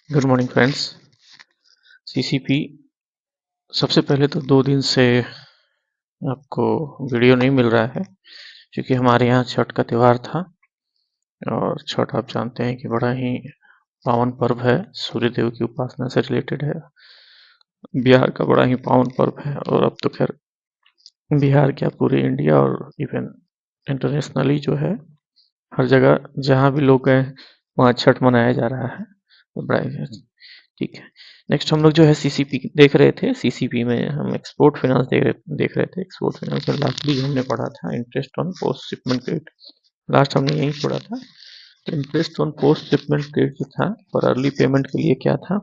Good morning friends. CCP सबसे पहले तो 2 दिन से आपको वीडियो नहीं मिल रहा है क्योंकि हमारे यहाँ छठ का त्यौहार था और छठ आप जानते हैं कि बड़ा ही पावन पर्व है, सूर्य देव की उपासना से रिलेटेड है। बिहार का बड़ा ही पावन पर्व है और अब तो खैर बिहार क्या पूरे इंडिया और इवन इंटरनेशनली जो है हर जगह जहाँ भी लोग गए वहाँ छठ मनाया जा रहा है। तो बड़ा ही ठीक है। नेक्स्ट हम लोग जो है सीसीपी देख रहे थे। सीसीपी में हम एक्सपोर्ट फाइनेंस देख रहे थे। एक्सपोर्ट फाइनेंस में लास्टली हमने पढ़ा था interest on post shipment credit. Last हमने यही पढ़ा था। तो interest on post shipment credit जो था और अर्ली पेमेंट के लिए क्या था,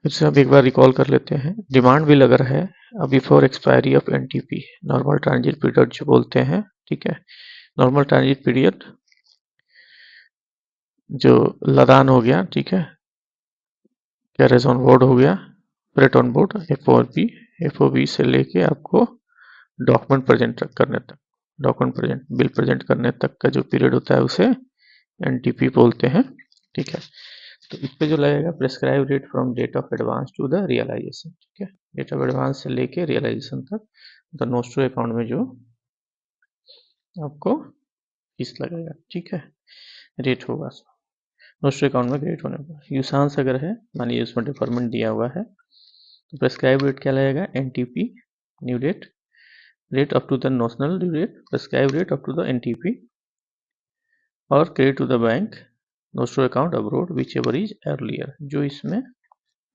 फिर से अब एक बार रिकॉल कर लेते हैं। डिमांड बिल अगर है before expiry of NTP, normal transit period जो बोलते हैं, ठीक है। नॉर्मल ट्रांजिट पीरियड जो लदान हो गया, ठीक है, कैरेज ऑन बोर्ड हो गया, प्रेट ऑन बोर्ड, एफओबी से लेके आपको डॉक्यूमेंट प्रेजेंट करने तक, बिल प्रेजेंट करने तक का जो पीरियड होता है उसे एनटीपी बोलते हैं, ठीक है। तो इस पे जो लगेगा prescribe rate from date of advance to the realisation, ठीक है। डेट ऑफ एडवांस से लेके रियलाइजेशन तक द नोस्ट्रो अकाउंट में जो आपको फीस लगेगा, ठीक है, रेट होगा नोस्ट्रो अकाउंट में क्रेडिट होने पर। यूसांस अगर है, मान लीजिए उसमें डिफरमेंट दिया हुआ है, तो प्रेस्क्राइब रेट क्या लगेगा, NTP new date, rate up to the notional due rate, prescribe rate up to the NTP और credit to the bank nostro account abroad whichever is earlier, जो इसमें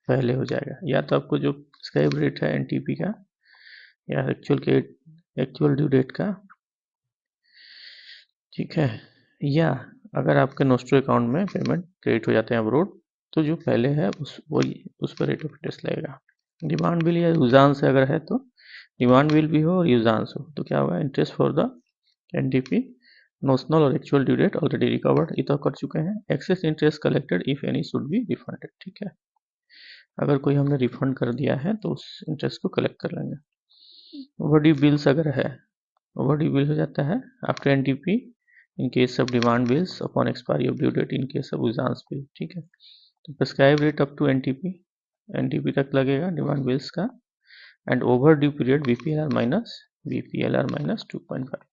पहले हो जाएगा। या तो आपको जो प्रेस्क्राइब रेट है एनटीपी का या एक्चुअल ड्यू डेट का, ठीक है, या अगर आपके नोस्ट्रो अकाउंट में पेमेंट क्रेडिट हो जाते हैं अब्रोड तो जो पहले है उस पर रेट ऑफ इंटरेस्ट लगेगा। डिमांड बिल या यूजान से अगर है तो डिमांड बिल भी हो और यूजांस हो तो क्या होगा, interest for the NTP notional और actual due date already recovered, ये तो कर चुके हैं। Excess interest collected if any should be refunded, ठीक है। अगर कोई हमने रिफंड कर दिया है तो उस इंटरेस्ट को कलेक्ट कर लेंगे। ओवरड्यू बिल्स अगर है, ओवरड्यू बिल हो जाता है after NTP in case of demand bills upon expiry of due date in case of usance bill, ठीक है। तो prescribe rate up to NTP तक लगेगा डिमांड बिल्स का, and overdue period BPLR minus 2.5,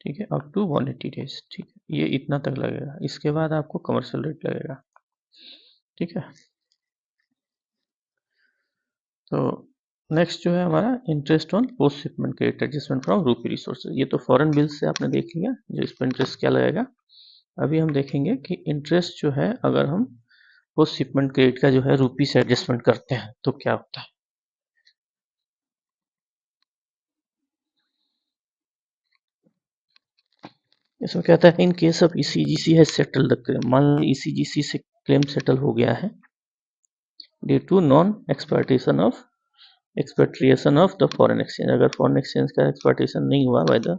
ठीक है, अप टू 180 डेज, ठीक है। ये इतना तक लगेगा। इसके बाद आपको कमर्शियल रेट लगेगा, ठीक है। तो नेक्स्ट जो है हमारा interest on post shipment credit adjustment from रूपी रिसोर्सेज। ये तो फॉरेन बिल्स से आपने देख लिया जो इस पर इंटरेस्ट क्या लगेगा। अभी हम देखेंगे कि इंटरेस्ट जो है अगर हम पोस्ट शिपमेंट क्रेडिट का जो है रूपी से एडजस्टमेंट करते हैं तो क्या होता है। इसमें कहता है इन केस ऑफ ईसीजीसी है सेटल द क्लेम, मान लो ईसीजीसी से क्लेम सेटल हो गया है due to non expatriation of the foreign exchange. अगर फॉरेन एक्सचेंज का एक्सपर्टेशन नहीं हुआ by the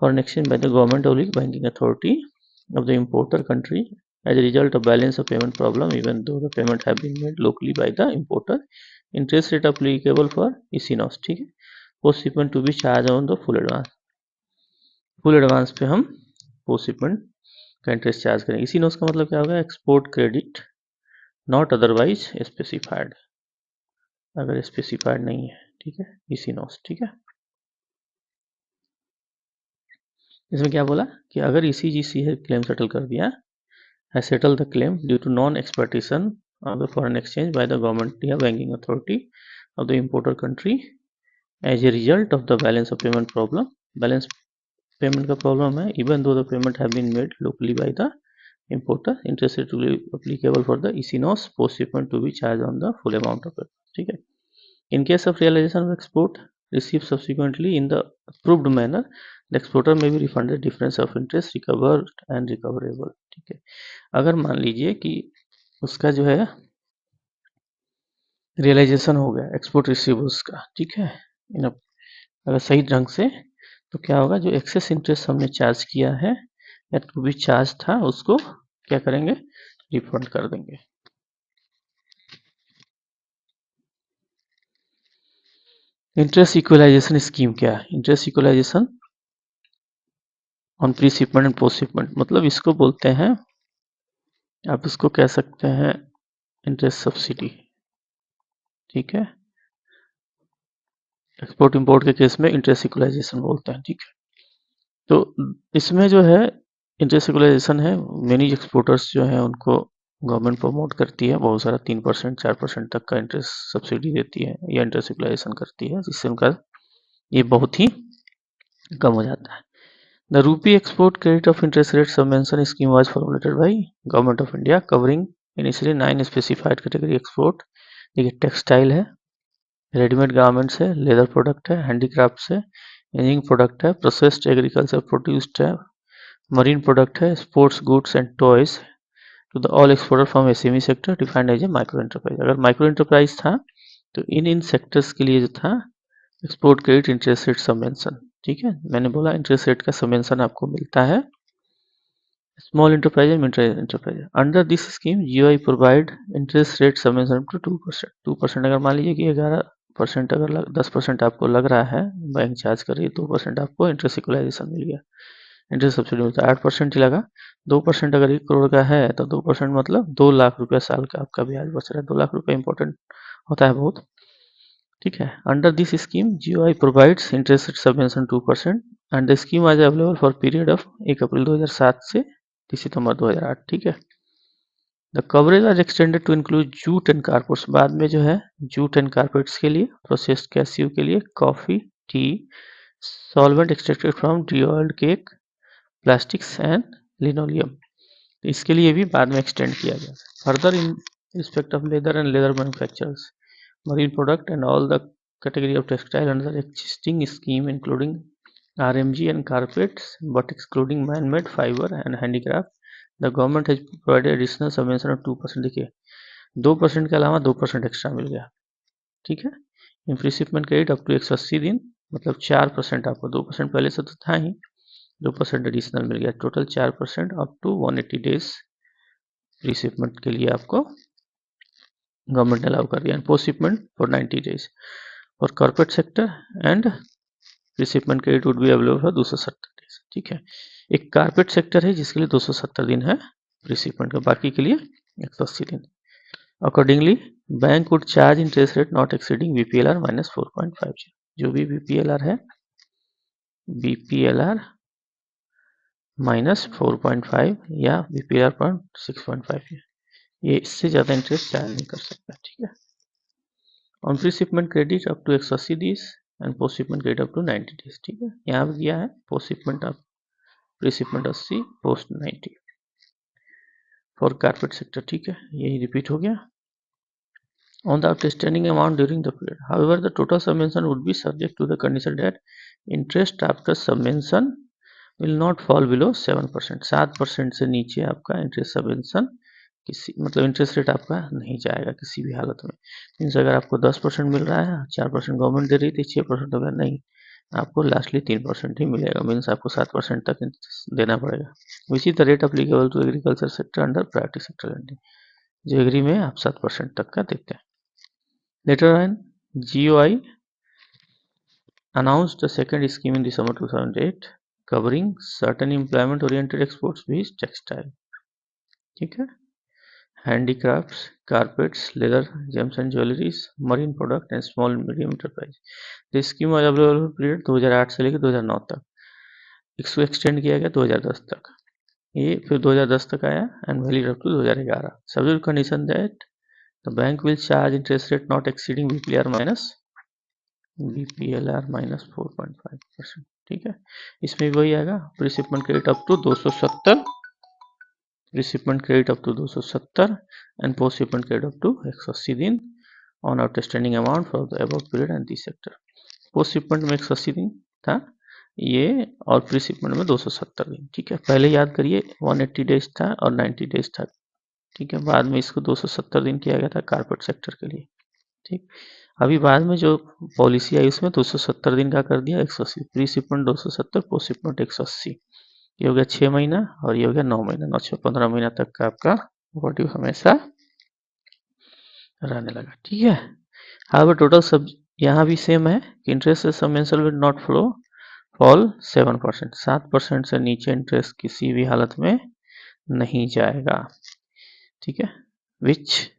foreign exchange by the government और banking authority of the importer country as a result of balance of payment problem, even though the payment have been made locally by the importer, interest rate applicable for ECNOS, ठीक है। Post shipment to be charge on the full advance पे हम post shipment का interest charge करेंगे। ECNOS का मतलब क्या होगा, export credit not otherwise specified, अगर स्पेसिफाइड नहीं है, ठीक है, ECNOS, ठीक है। इसमें क्या बोला कि अगर ECGC है क्लेम सेटल कर दिया, has settled the claim due to non-exportation of the foreign exchange by the government या banking authority of the importer country as a result of the balance of payment problem. Balance payment का problem है, even though the payment have been made locally by the importer, interest rate to be applicable for the ECNOS post shipment to be charged on the full amount of it, ठीक है। In case of realization of export received subsequently in the approved manner, the exporter may be refunded difference of interest recovered and recoverable, ठीक है। अगर मान लीजिए कि उसका जो है रियलाइजेशन हो गया एक्सपोर्ट रिसीवेबल्स का, ठीक है, अगर सही ढंग से, तो क्या होगा, जो एक्सेस इंटरेस्ट हमने चार्ज किया है या टू बी चार्ज था उसको क्या करेंगे, रिफंड कर देंगे। इंटरेस्ट इक्वलाइजेशन स्कीम क्या है, interest equalisation on pre shipment and post shipment, मतलब इसको बोलते हैं आप इसको कह सकते हैं इंटरेस्ट सब्सिडी, ठीक है। एक्सपोर्ट इंपोर्ट के केस में इंटरेस्ट इक्वलाइजेशन बोलते हैं, ठीक है। तो इसमें जो है इंटरेस्ट इक्वलाइजेशन है, मेनी एक्सपोर्टर्स जो है उनको गवर्नमेंट प्रमोट करती है, बहुत सारा 3% 4% तक का इंटरेस्ट सब्सिडी देती है या इंटरेस्ट इक्वलाइजेशन करती है, जिससे उनका ये बहुत ही कम हो जाता है। The rupee export credit of interest rate subvention scheme was formulated by government of India covering initially 9 specified category export. देखिए टेक्सटाइल है, रेडीमेड गारमेंट्स है, लेदर प्रोडक्ट है, हैंडीक्राफ्ट्स है, इंजीनियरिंग प्रोडक्ट है, प्रोसेस्ड एग्रीकल्चर प्रोड्यूस्ड है, marine product है, sports goods and toys to the all exporter from SME sector defined as a micro enterprise. अगर micro enterprise था तो इन सेक्टर्स के लिए जो था export credit interest rate subvention, ठीक है। मैंने बोला इंटरेस्ट रेट का सबवेंशन आपको मिलता है small enterprise and mid enterprise. Under this scheme GOI provide interest rate subvention to 2%। 2% अगर मान लीजिए कि 11% अगर 10% आपको लग रहा है बैंक चार्ज कर रही है, 2% आपको इंटरेस्ट इक्वलाइजेशन मिल गया, इंटरेस्ट सब्सिडी मिलता है। 8% ही लगा, 2% अगर 1 करोड़ का है तो 2% मतलब 2 लाख रुपया साल का आपका ब्याज बच रहा है। 2 लाख रुपया इंपॉर्टेंट होता है बहुत, ठीक है। Under this scheme GOI provides interest subvention 2% and the scheme was available for period of 1 April 2007 से 30 सितंबर 2008, ठीक है। The coverage was extended to include jute and carpets. बाद में जो है जूट एंड कारपेट्स के लिए, प्रोसेस्ड कैश्यू के लिए, coffee, T, solvent extracted from D-oiled cake, plastics and linoleum, इसके लिए भी बाद में एक्सटेंड किया गया। Further in respect of leather and leather manufacturers, marine product and all the category of textile under existing scheme including RMG and carpets but excluding man-made fiber and handicraft, the government has provided additional subvention of 2%। देखिए 2% के अलावा 2% extra मिल गया, ठीक है। In free shipment credit up to 180 दिन, मतलब 4% आपको, 2% पहले से तो था ही, 2% एडिशनल मिल गया, total 4% up to 180 days pre shipment के लिए आपको गवर्नमेंट ने अलाउ कर दिया। पोस्ट शिपमेंट फॉर 90 डेज और corporate sector and pre shipment credit would be available for 270 days, ठीक है। एक कारपेट सेक्टर है जिसके लिए 270 दिन है फ्री शिपमेंट का, बाकी के लिए 180 दिन। Accordingly bank would charge interest rate not exceeding BPLR minus 4.50। जो भी बीपीएलआर है, बीपीएलआर माइनस 4.5 या बीपीएलआर पर 6.5, ये इससे ज़्यादा इंटरेस्ट चार्ज नहीं कर सकता, ठीक है। On pre shipment credit up to 180 days and post shipment credit up to 90 days, ठीक है। यहाँ पे दिया है post shipment up, pre shipment 80, post 90 for carpet sector, ठीक है। यही रिपीट हो गया। On the outstanding amount during the period, however, the total subvention would be subject to the condition that interest after subvention will not fall below 7%। 7% से नीचे आपका interest subvention किसी, मतलब इंटरेस्ट रेट आपका नहीं जाएगा किसी भी हालत में। मीन्स अगर आपको 10% मिल रहा है, 4% गवर्नमेंट दे रही थी, 6% होगा, नहीं, आपको लास्टली 3% ही मिलेगा। मीन्स आपको 7% तक देना पड़ेगा। Which is the rate applicable to agriculture sector under priority sector lending, जो एग्री में आप 7% तक का देते हैं। Later on, GOI announced a second scheme in December 2008 covering certain employment-oriented exports with textile, ठीक है, handicrafts, carpets, leather, gems and jewelries, marine product and small medium enterprise। The scheme was available for period 2008 से लेकर 2009 तक। इसको extend किया गया 2010 तक, ये फिर 2010 तक आया and valid up to 2011। Subject condition that the bank will charge interest rate not exceeding BPLR minus 4.5%, ठीक है। इसमें भी वही आएगा, free shipment credit up to 270, free shipment credit up to 270 and post shipment credit up to 180 दिन on outstanding amount for the above period and this sector. Post shipment में 180 दिन था ये, और फ्री शिपमेंट में 270 दिन, ठीक है। पहले याद करिए 180 डेज था और 90 डेज था, ठीक है। बाद में इसको 270 दिन किया गया था कारपेट सेक्टर के लिए, ठीक। अभी बाद में जो पॉलिसी आई उसमें 270 दिन का कर दिया 180, प्री शिपमेंट 270, पोस्ट शिपमेंट 180। ये हो गया 6 महीना और ये हो गया 9 महीना, 9 6 15 महीना तक का आपका ओवरड्यू हमेशा रहने लगा, ठीक है। हाउ टोटल सब यहाँ भी सेम है कि interest subvention will not flow fall 7%, 7% से नीचे इंटरेस्ट किसी भी हालत में नहीं जाएगा। ठीक है, विच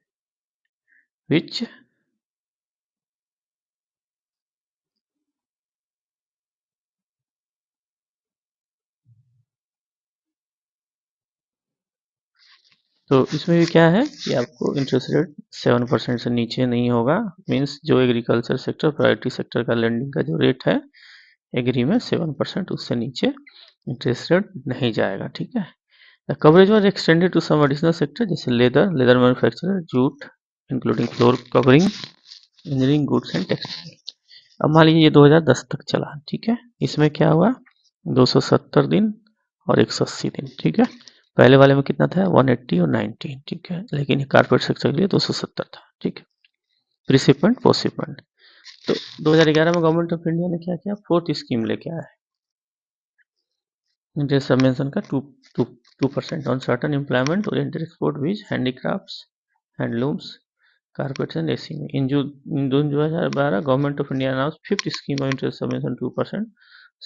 तो इसमें भी क्या है कि आपको इंटरेस्ट रेट 7% से नीचे नहीं होगा। मीन्स जो एग्रीकल्चर सेक्टर, प्रायोरिटी सेक्टर का लेंडिंग का जो रेट है एग्री में 7% उससे नीचे इंटरेस्ट रेट नहीं जाएगा। ठीक है, the coverage was extended to some additional sector जैसे leather manufacturer, jute including floor covering, engineering goods and textile. अब मान लीजिए ये 2010 तक चला। ठीक है, इसमें क्या हुआ, 270 दिन और 180 दिन। ठीक है, पहले वाले में कितना था, 180 और 19। ठीक है, लेकिन कारपोरेट सेक्टर के लिए 270 था। ठीक है, प्रीशिपमेंट पोस्टशिपमेंट। तो 2011 में गवर्नमेंट ऑफ इंडिया ने क्या किया, फोर्थ स्कीम लेके आया है, इंटरेस्ट सबवेंशन का 2% on certain employment oriented export viz handicrafts, handlooms, carpets and AC में। In June 2012 government of India announce fifth scheme of interest subvention 2%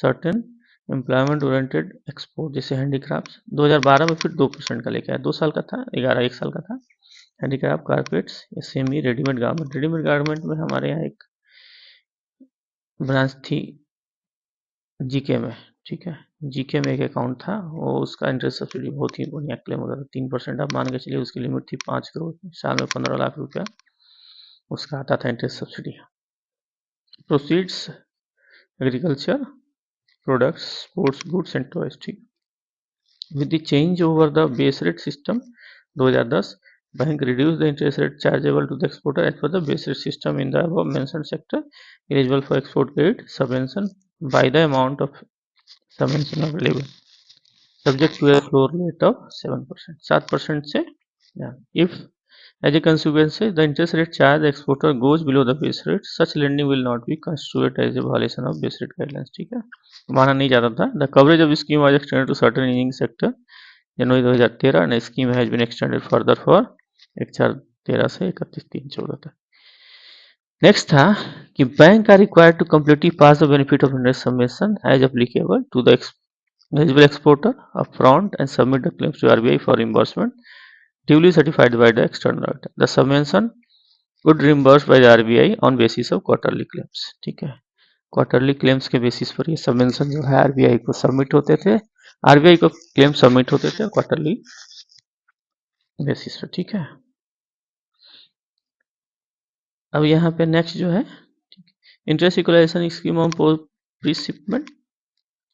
certain employment oriented export जैसे handicrafts. 2012 में फिर 2% का लेके आया, 2 साल का था, 11 1 साल का था। Handicraft, carpets, SME, readymade garment. Readymade garment में हमारे यहाँ एक ब्रांच थी जीके में। ठीक है, जीके में एक अकाउंट था, वो उसका इंटरेस्ट सब्सिडी बहुत ही बढ़िया क्लेम होता था, 3% आप मान के चलिए। उसकी लिमिट थी 5 करोड़, साल में 15 लाख रुपया उसका आता था interest subsidy. Proceeds agriculture products, sports goods and toys. ठीक, with the change over the base rate system 2010 bank reduced the interest rate chargeable to the exporter as per the base rate system in the above mentioned sector eligible for export credit subvention by the amount of subvention available subject to a floor rate of 7%, 7% से। if as a consequence the interest rate charge the exporter goes below the base rate, such lending will not be constituted as a violation of base rate guidelines। ठीक है, माना नहीं जाता था। the coverage of scheme was extended to certain engineering sector January 2013 and scheme has been extended further for 1/4/13 से 31/3/14 तक। Next था कि bank are required to completely pass the benefit of interest subvention as applicable to the eligible exporter upfront and submit the claims to RBI for reimbursement duly certified by the external auditor. The subvention would reimbursed by the RBI on basis of quarterly claims। ठीक है, quarterly claims के basis पर ये subvention जो है RBI को submit होते थे, आरबीआई को क्लेम सबमिट होते थे क्वार्टरली बेसिस पर। ठीक है, अब यहाँ पे नेक्स्ट जो है interest equalisation scheme on preshipment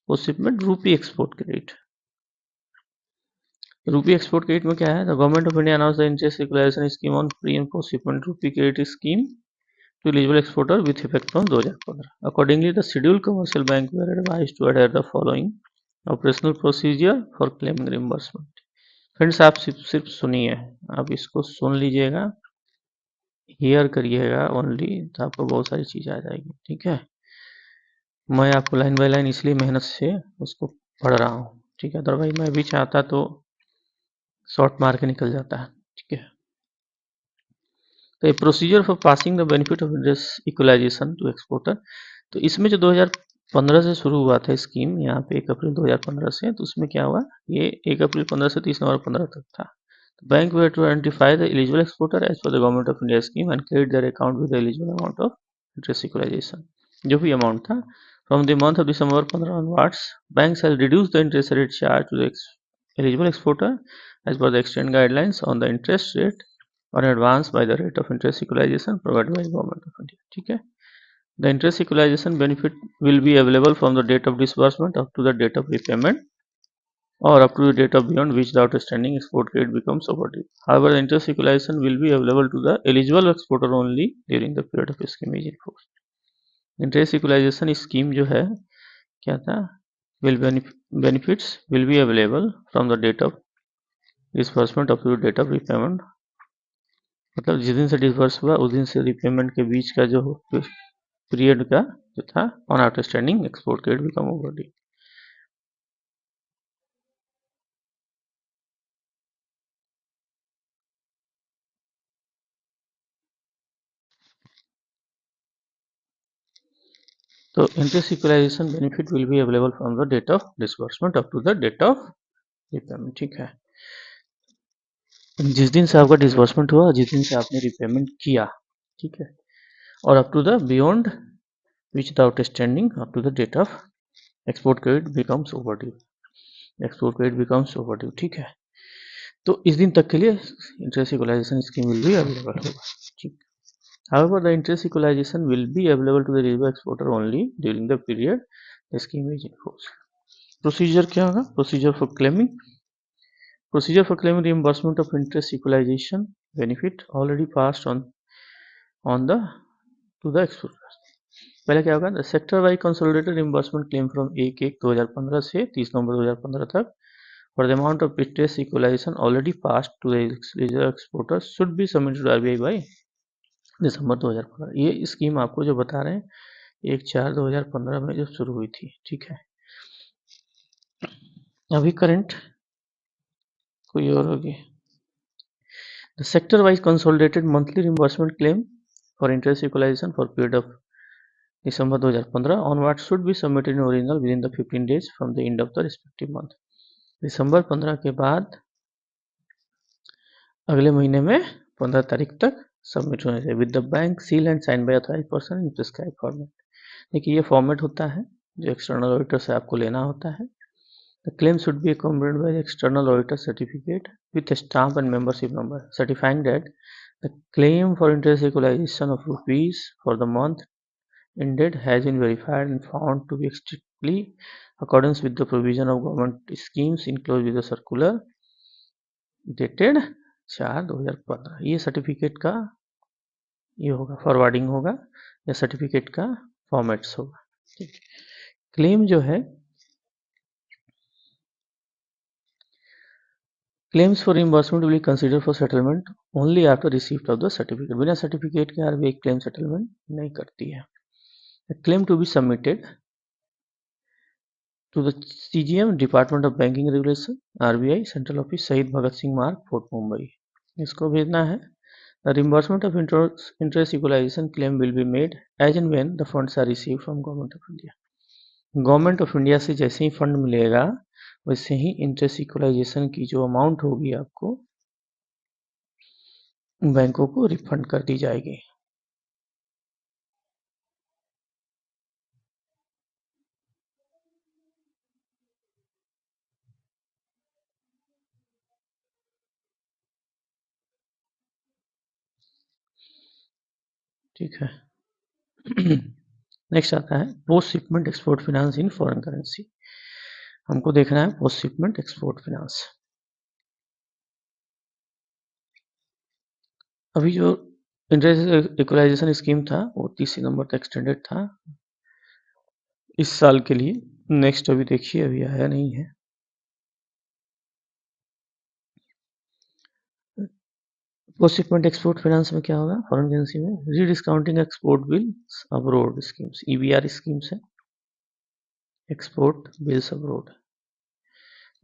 postshipment rupee export credit. Rupee export credit में क्या है, the government of India announce the interest equalisation scheme on pre and postshipment rupee credit scheme to eligible exporter with effect from 2015. Accordingly, the scheduled commercial bank were advised to adhere the following operational procedure for claiming reimbursement। Friends आप सिर्फ सुनिए, आप इसको सुन लीजिएगा, here करिएगा only, तो आपको बहुत सारी चीज़ आ जाएगी। ठीक है, मैं आपको लाइन बाय लाइन इसलिए मेहनत से उसको पढ़ रहा हूँ। ठीक है, अदरवाइज मैं भी चाहता तो शॉर्ट मार के निकल जाता है। ठीक है, तो procedure for passing the benefit of interest equalisation to exporter. तो इसमें जो 2015 से शुरू हुआ था स्कीम, यहाँ पे 1 अप्रैल 2015 से, तो उसमें क्या हुआ, ये 1 अप्रैल 15 से 30 नवंबर 15 तक था। Bank way to identify the eligible exporter as per the government of India scheme and credit their account with the eligible amount of interest equalisation. जो भी अमाउंट था from the month of December 15 onwards, bank has reduce the interest rate charge to the eligible exporter as per the extend guidelines on the interest rate और advance by the rate of interest equalization provided by government of India। ठीक है, the interest equalization benefit will be available from the date of disbursement up to the date of repayment or up to the date of beyond which the outstanding export credit becomes overdue। However, the interest equalization will be available to the eligible exporter only during the period of scheme is in force। interest equalization scheme जो है क्या था, will benefits will be available from the date of disbursement up to the date of repayment, मतलब जिस दिन से disburse हुआ उस दिन से रिपेमेंट के बीच का जो पीरियड का जो था on outstanding export credit become overdue. तो interest equalisation benefit will be available from the date of disbursement up to the date of repayment. ठीक है, जिस दिन से आपका डिसबर्समेंट हुआ, जिस दिन से आपने रिपेमेंट किया, ठीक है, और up to the beyond which the outstanding up to the date of export credit becomes overdue, export credit becomes overdue, ठीक है। तो इस दिन तक के लिए interest equalisation scheme will be available होगा, ठीक। However, the interest equalization will be available to the residual exporter only during the period the scheme is in force. Procedure क्या होगा? Procedure for claiming. Procedure for claiming reimbursement of interest equalization benefit already passed on the to the exporter. पहले क्या होगा? The sector wise consolidated reimbursement claim from 1/1/2015 से 30 नवंबर 2015 तक for the amount of interest equalization already passed to the residual exporter should be submitted to RBI by दिसंबर 2015। ये scheme आपको जो बता रहे हैं 1/4/2015 में जो शुरू हुई थी, ठीक है। अभी करंट कोई और होगी। The sector wise consolidated monthly reimbursement claim for interest equalisation for period of December 2015 onward should be submitted in original within the 15 days from the end of the respective month. दिसंबर 15 के बाद अगले महीने में 15 तारीख तक submit होने चाहिए with the bank seal and sign by authorised person in prescribed format. देखिए ये फॉर्मेट होता है जो एक्सटर्नल ऑडिटर से आपको लेना होता है। The claim should be accompanied by the external auditor certificate with a stamp and membership number certifying that the claim for interest equalization of rupees for the month ended has been verified and found to be strictly accordance with the provision of government schemes enclosed with the circular dated 4/2015। ये certificate का ये होगा forwarding होगा या certificate का formats होगा, ठीक। Claim जो है Claims for reimbursement will be considered for settlement only after receipt of the certificate। बिना सर्टिफिकेट के आरबीआई क्लेम सेटलमेंट नहीं करती है। The claim to be submitted to the CGM Department of Banking Regulation RBI Central Office शहीद भगत सिंह मार्ग fort Mumbai, इसको भेजना है। The reimbursement of interest equalization claim will be made as and when the funds are received from Government of India। Government of India से जैसे ही fund मिलेगा वैसे ही interest equalisation की जो अमाउंट होगी आपको बैंकों को रिफंड कर दी जाएगी। ठीक है। नेक्स्ट आता है पोस्ट शिपमेंट एक्सपोर्ट फाइनेंस इन फॉरेन करेंसी। हमको देखना है पोस्ट शिपमेंट एक्सपोर्ट फाइनेंस। अभी जो इंटरेस्ट इक्वलाइजेशन स्कीम था वो 30 सितंबर तक एक्सटेंडेड था इस साल के लिए। नेक्स्ट अभी देखिए अभी आया नहीं है। पोस्ट शिपमेंट एक्सपोर्ट फाइनेंस में क्या होगा? फॉरेन करेंसी में rediscounting export bills abroad schemes, EBR schemes है। Export bills abroad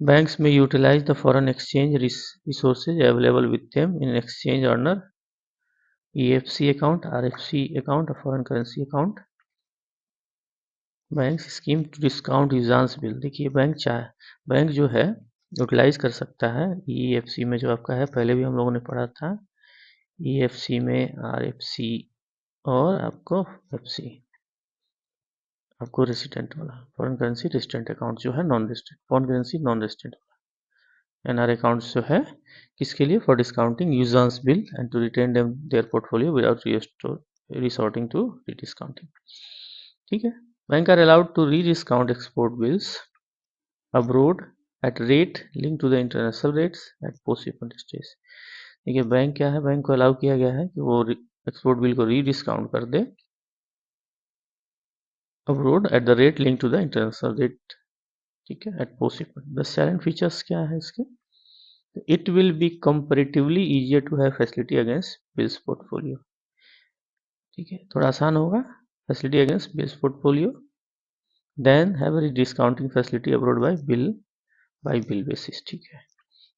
banks may utilize the foreign exchange resources available with them in exchange earner EFC account, RFC account or foreign currency account। Bank scheme to discount usance bill. देखिए bank जो है utilise कर सकता है EFC में जो आपका है, पहले भी हम लोगों ने पढ़ा था EFC में RFC और आपको FC, आपको रेसिडेंट वाला फॉरेन करेंसी रेसिडेंट अकाउंट जो है non resident, foreign currency non resident NR account जो है किसके लिए? For discounting users bill and to retain them their portfolio without resorting to rediscounting. ठीक है। Bank are allowed to rediscount export bills abroad at rate link to the international rates at post shipment stage. देखिए bank क्या है, bank को allow किया गया है कि वो एक्सपोर्ट बिल को री-डिस्काउंट कर दे abroad at the rate link to the international rate, ठीक है, at post shipment. The salient features क्या है इसके? It will be comparatively easier to have facility against bills portfolio। ठीक है, थोड़ा आसान होगा facility against bills portfolio then have a discounting facility abroad by bill basis। ठीक है,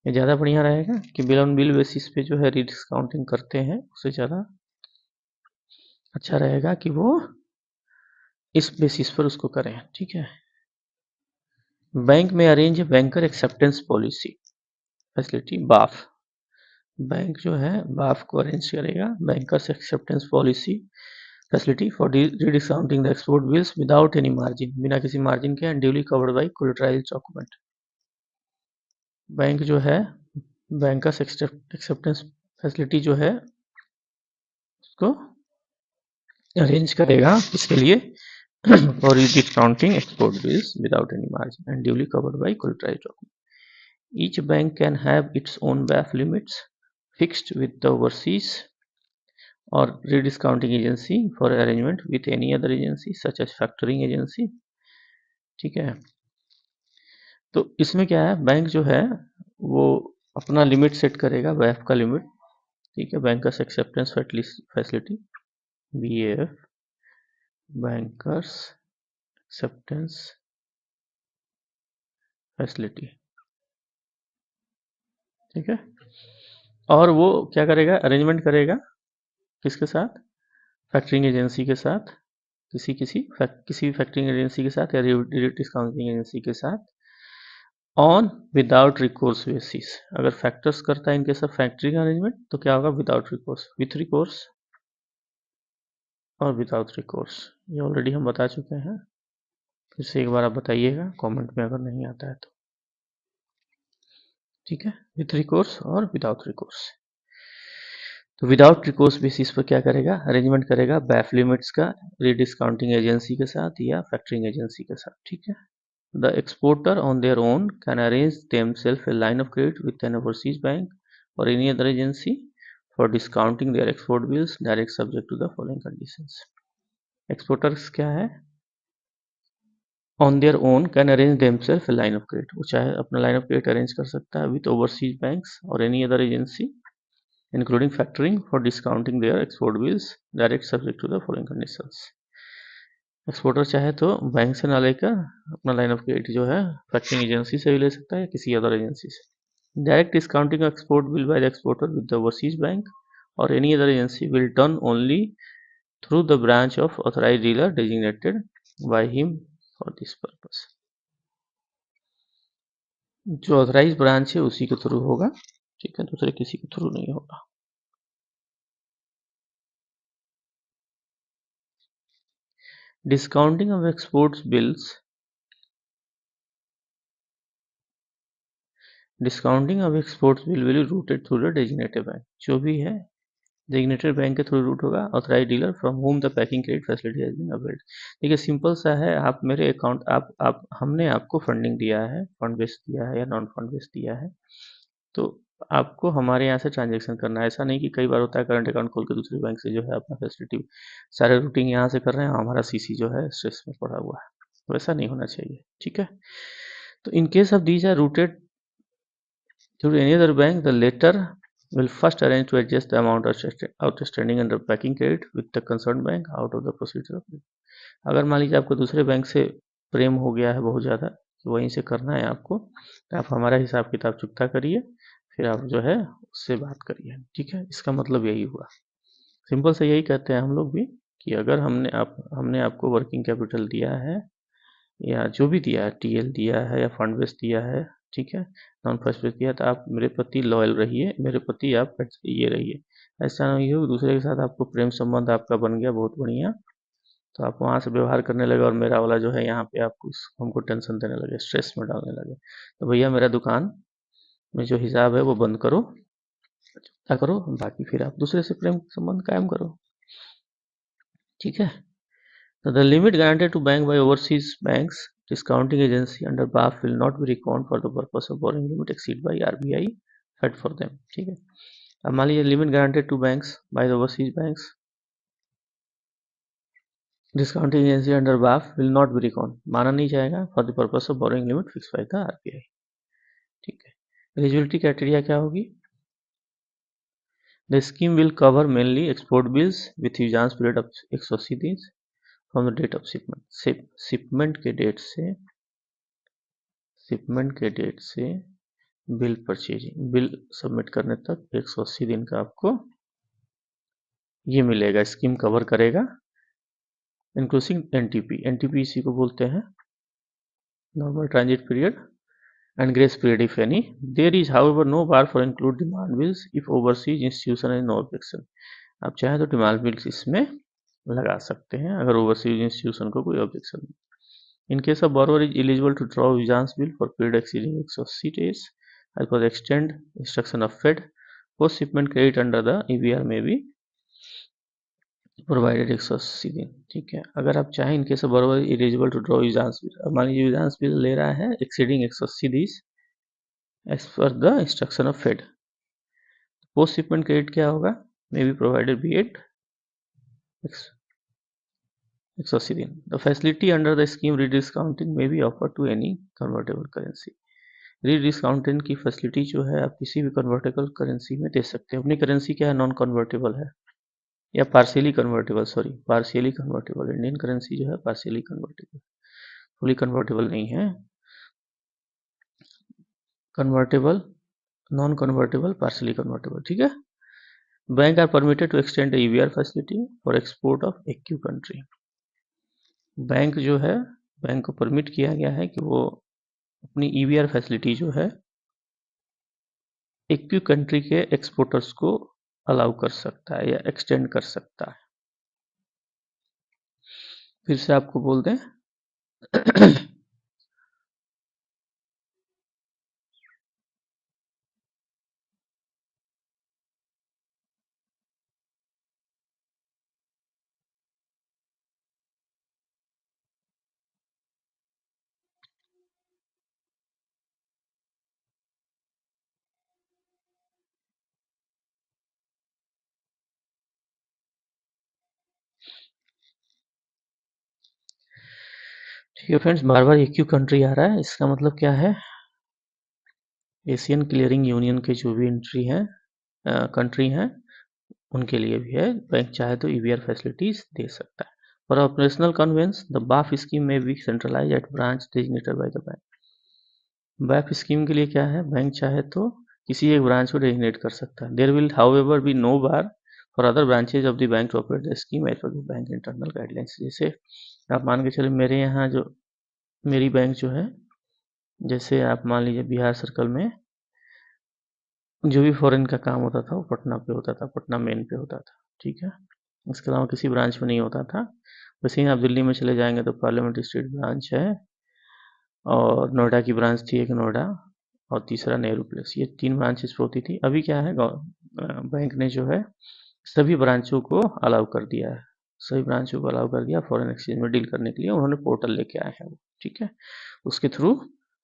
ये ज़्यादा बढ़िया रहेगा कि बिल ऑन बिल बेसिस पे जो है रीडिस्काउंटिंग करते हैं उससे ज़्यादा अच्छा रहेगा कि वो इस बेसिस पर उसको करें। ठीक है। बैंक में arrange banker acceptance policy facility BAF bank जो है बाफ को अरेंज करेगा bankers acceptance policy facility for rediscounting the export bills without any margin, बिना किसी मार्जिन के, and duly covered by collateralised document. Bank जो है बैंकर्स एक्सेप्टेंस फैसिलिटी जो है उसको अरेंज करेगा इसके लिए for discounting export bills without any margin and duly covered by collateralised document. Each bank can have its own BAF limits fixed with the overseas or rediscounting agency for arrangement with any other agency such as factoring agency। ठीक है, तो इसमें क्या है, bank जो है वो अपना लिमिट सेट करेगा, BAF का लिमिट। ठीक है, bankers acceptance facility BAF, bankers acceptance facility. ठीक है, और वो क्या करेगा, अरेंजमेंट करेगा किसके साथ, फैक्टरिंग एजेंसी के साथ, किसी भी फैक्टरिंग एजेंसी के साथ या डिस्काउंटिंग एजेंसी के साथ, ऑन विदाउट रिकोर्स बेसिस। अगर फैक्टर्स करता है इनके साथ फैक्टरिंग अरेंजमेंट तो क्या होगा, विदाउट रिकोर्स, विथ रिकोर्स और विदाउट रिकोर्स। ये ऑलरेडी हम बता चुके हैं, फिर से एक बार आप बताइएगा कमेंट में अगर नहीं आता है तो। ठीक है, विथ रिकोर्स और विदाउट रिकोर्स। तो विदाउट रिकोर्स बेसिस पर क्या करेगा, अरेंजमेंट करेगा बैफ लिमिट्स का रीडिस्काउंटिंग एजेंसी के साथ या फैक्टरिंग एजेंसी के साथ। ठीक है, the exporter on their own can arrange themself a line of credit with an overseas bank और any other agency for discounting their export bills direct subject to the following conditions. Exporters क्या है, on their own can arrange themself a line of credit, वो चाहे अपना line of credit arrange कर सकता है with overseas banks और any other agency including factoring for discounting their export bills direct subject to the following conditions। Exporter चाहे तो bank से ना लेकर अपना लाइन ऑफ क्रेडिट जो है फैक्टरिंग एजेंसी से भी ले सकता है या किसी अदर एजेंसी से। Direct discounting export bill by the exporter with the overseas bank और any other agency will done only through the branch of authorised dealer designated by him for this purpose. जो authorised branch है उसी के through होगा। ठीक है, दूसरे किसी के थ्रू नहीं होगा। Discounting of exports bills, discounting of exports bill will routed through the designated bank, जो भी है डेजिग्नेटेड बैंक के थ्रू रूट होगा, authorised dealer from home the packing credit facility has been availed. देखिए सिंपल सा है, आप मेरे अकाउंट आप हमने आपको फंडिंग दिया है, फंड बेस्ड दिया है या नॉन फंड बेस्ड दिया है, तो आपको हमारे यहाँ से ट्रांजेक्शन करना है। ऐसा नहीं कि कई बार होता है करंट अकाउंट खोल के दूसरे बैंक से जो है अपना फैसिलिटी सारे रूटिंग यहाँ से कर रहे हैं, हमारा सीसी जो है स्ट्रेस में पड़ा हुआ है, वैसा नहीं होना चाहिए। ठीक है, तो in case of these are routed through any other bank, the latter will first arrange to adjust the amount outstanding under packing credit with the concerned bank out of the procedure। अगर मान लीजिए आपको दूसरे bank से प्रेम हो गया है बहुत ज़्यादा, तो वहीं से करना है आपको, तो आप हमारा हिसाब किताब चुकता करिए, फिर आप जो है उससे बात करिए। ठीक है, इसका मतलब यही हुआ, सिंपल से यही कहते हैं हम लोग भी कि अगर हमने आपको वर्किंग कैपिटल दिया है या जो भी दिया है, टीएल दिया है या फंड बेस दिया है, ठीक है, नॉन फर्स्ट बेस दिया, तो आप मेरे प्रति लॉयल रहिए, मेरे प्रति आप ये रहिए। ऐसा नहीं हो दूसरे के साथ आपको प्रेम संबंध आपका बन गया बहुत बढ़िया, तो आप वहाँ से व्यवहार करने लगे और मेरा वाला जो है यहाँ पे आपको हमको टेंशन देने लगे, स्ट्रेस में डालने लगे, तो भैया मेरा दुकान में जो हिसाब है वो बंद करो, क्या करो, बाकी फिर आप दूसरे से प्रेम संबंध कायम करो। ठीक है, तो the limit granted to bank by overseas banks discounting agency under BAF will not be reckoned for the purpose of borrowing limit exceed by RBI Fed for them। ठीक है, अब मान लीजिए limit granted to banks by the overseas banks discounting agency under BAF will not be reckoned, माना नहीं जाएगा for the purpose of borrowing limit fix by the RBI। ठीक है, एलिजिबिलिटी क्राइटेरिया क्या होगी, the scheme will cover mainly export bills with usance period of 180 दिन from the date of shipment, shipment के date से बिल परचेजिंग, बिल सबमिट करने तक 180 दिन का आपको ये मिलेगा, स्कीम कवर करेगा, इंक्लूसिंग एनटीपी, एनटीपी इसी को बोलते हैं normal transit period and grace period if any. There is however no bar for include demand bills if overseas institution has no objection. आप चाहे तो डिमांड बिल्स इसमें लगा सकते हैं अगर ओवरसीज इंस्टीट्यूशन को कोई ऑब्जेक्शन नहीं. In case of borrower is eligible to draw Vijay's bill for period exceeding 180 days, as per the extent instruction of Fed, post shipment credit under the EBR may be provided 180 दिन. ठीक है, अगर आप चाहें इन case of borrower eligible to draw Vijay's bill, अब मान लीजिए Vijay's bill ले रहा है exceeding 180 days as per the instruction of Fed. Post shipment credit क्या होगा? May be provided be at 180 दिन. The facility under the scheme rediscounting may be offer to any convertible currency. Rediscounting की facility जो है आप किसी भी convertible currency में दे सकते हैं. अपनी करेंसी क्या है? नॉन कन्वर्टेबल है या partially convertible, sorry partially convertible. Indian currency जो है पार्शियली कन्वर्टेबल, फुली कन्वर्टेबल नहीं है. Convertible, non convertible, partially convertible. ठीक है. Bank are permitted to extend the EVR facility for export of ACU country. Bank जो है, बैंक को permit किया गया है कि वो अपनी ईवीआर फैसिलिटी जो है एक्यू कंट्री के एक्सपोर्टर्स को अलाउ कर सकता है या एक्सटेंड कर सकता है. फिर से आपको बोल दें ठीक है फ्रेंड्स, बार बार एक्यू कंट्री आ रहा है, इसका मतलब क्या है? एशियन क्लियरिंग यूनियन के जो भी एंट्री है कंट्री हैं उनके लिए भी है. बैंक चाहे तो ईवीआर फैसिलिटीज दे सकता है. For operational convenience the BAF scheme में be centralise at branch designated by the bank. BAF scheme के लिए क्या है? बैंक चाहे तो किसी एक ब्रांच को डेजिग्नेट कर सकता है. There will however be no bar for other branches of the bank to operate the scheme as per the bank internal guidelines. जैसे आप मान के चले मेरे यहाँ जो मेरी बैंक जो है, जैसे आप मान लीजिए बिहार सर्कल में जो भी फॉरेन का काम होता था वो पटना पे होता था, पटना मेन पे होता था. ठीक है, इसके अलावा किसी ब्रांच में नहीं होता था. वैसे ही आप दिल्ली में चले जाएंगे तो पार्लियामेंट स्ट्रीट ब्रांच है, और नोएडा की ब्रांच थी एक नोएडा, और तीसरा नेहरू प्लेस. ये 3 ब्रांचेस पे होती थी. अभी क्या है, बैंक ने जो है सभी ब्रांचों को अलाउ कर दिया है, सभी ब्रांचों को अलाउ कर दिया फॉरेन एक्सचेंज में डील करने के लिए. उन्होंने पोर्टल लेके आए हैं वो. ठीक है, उसके थ्रू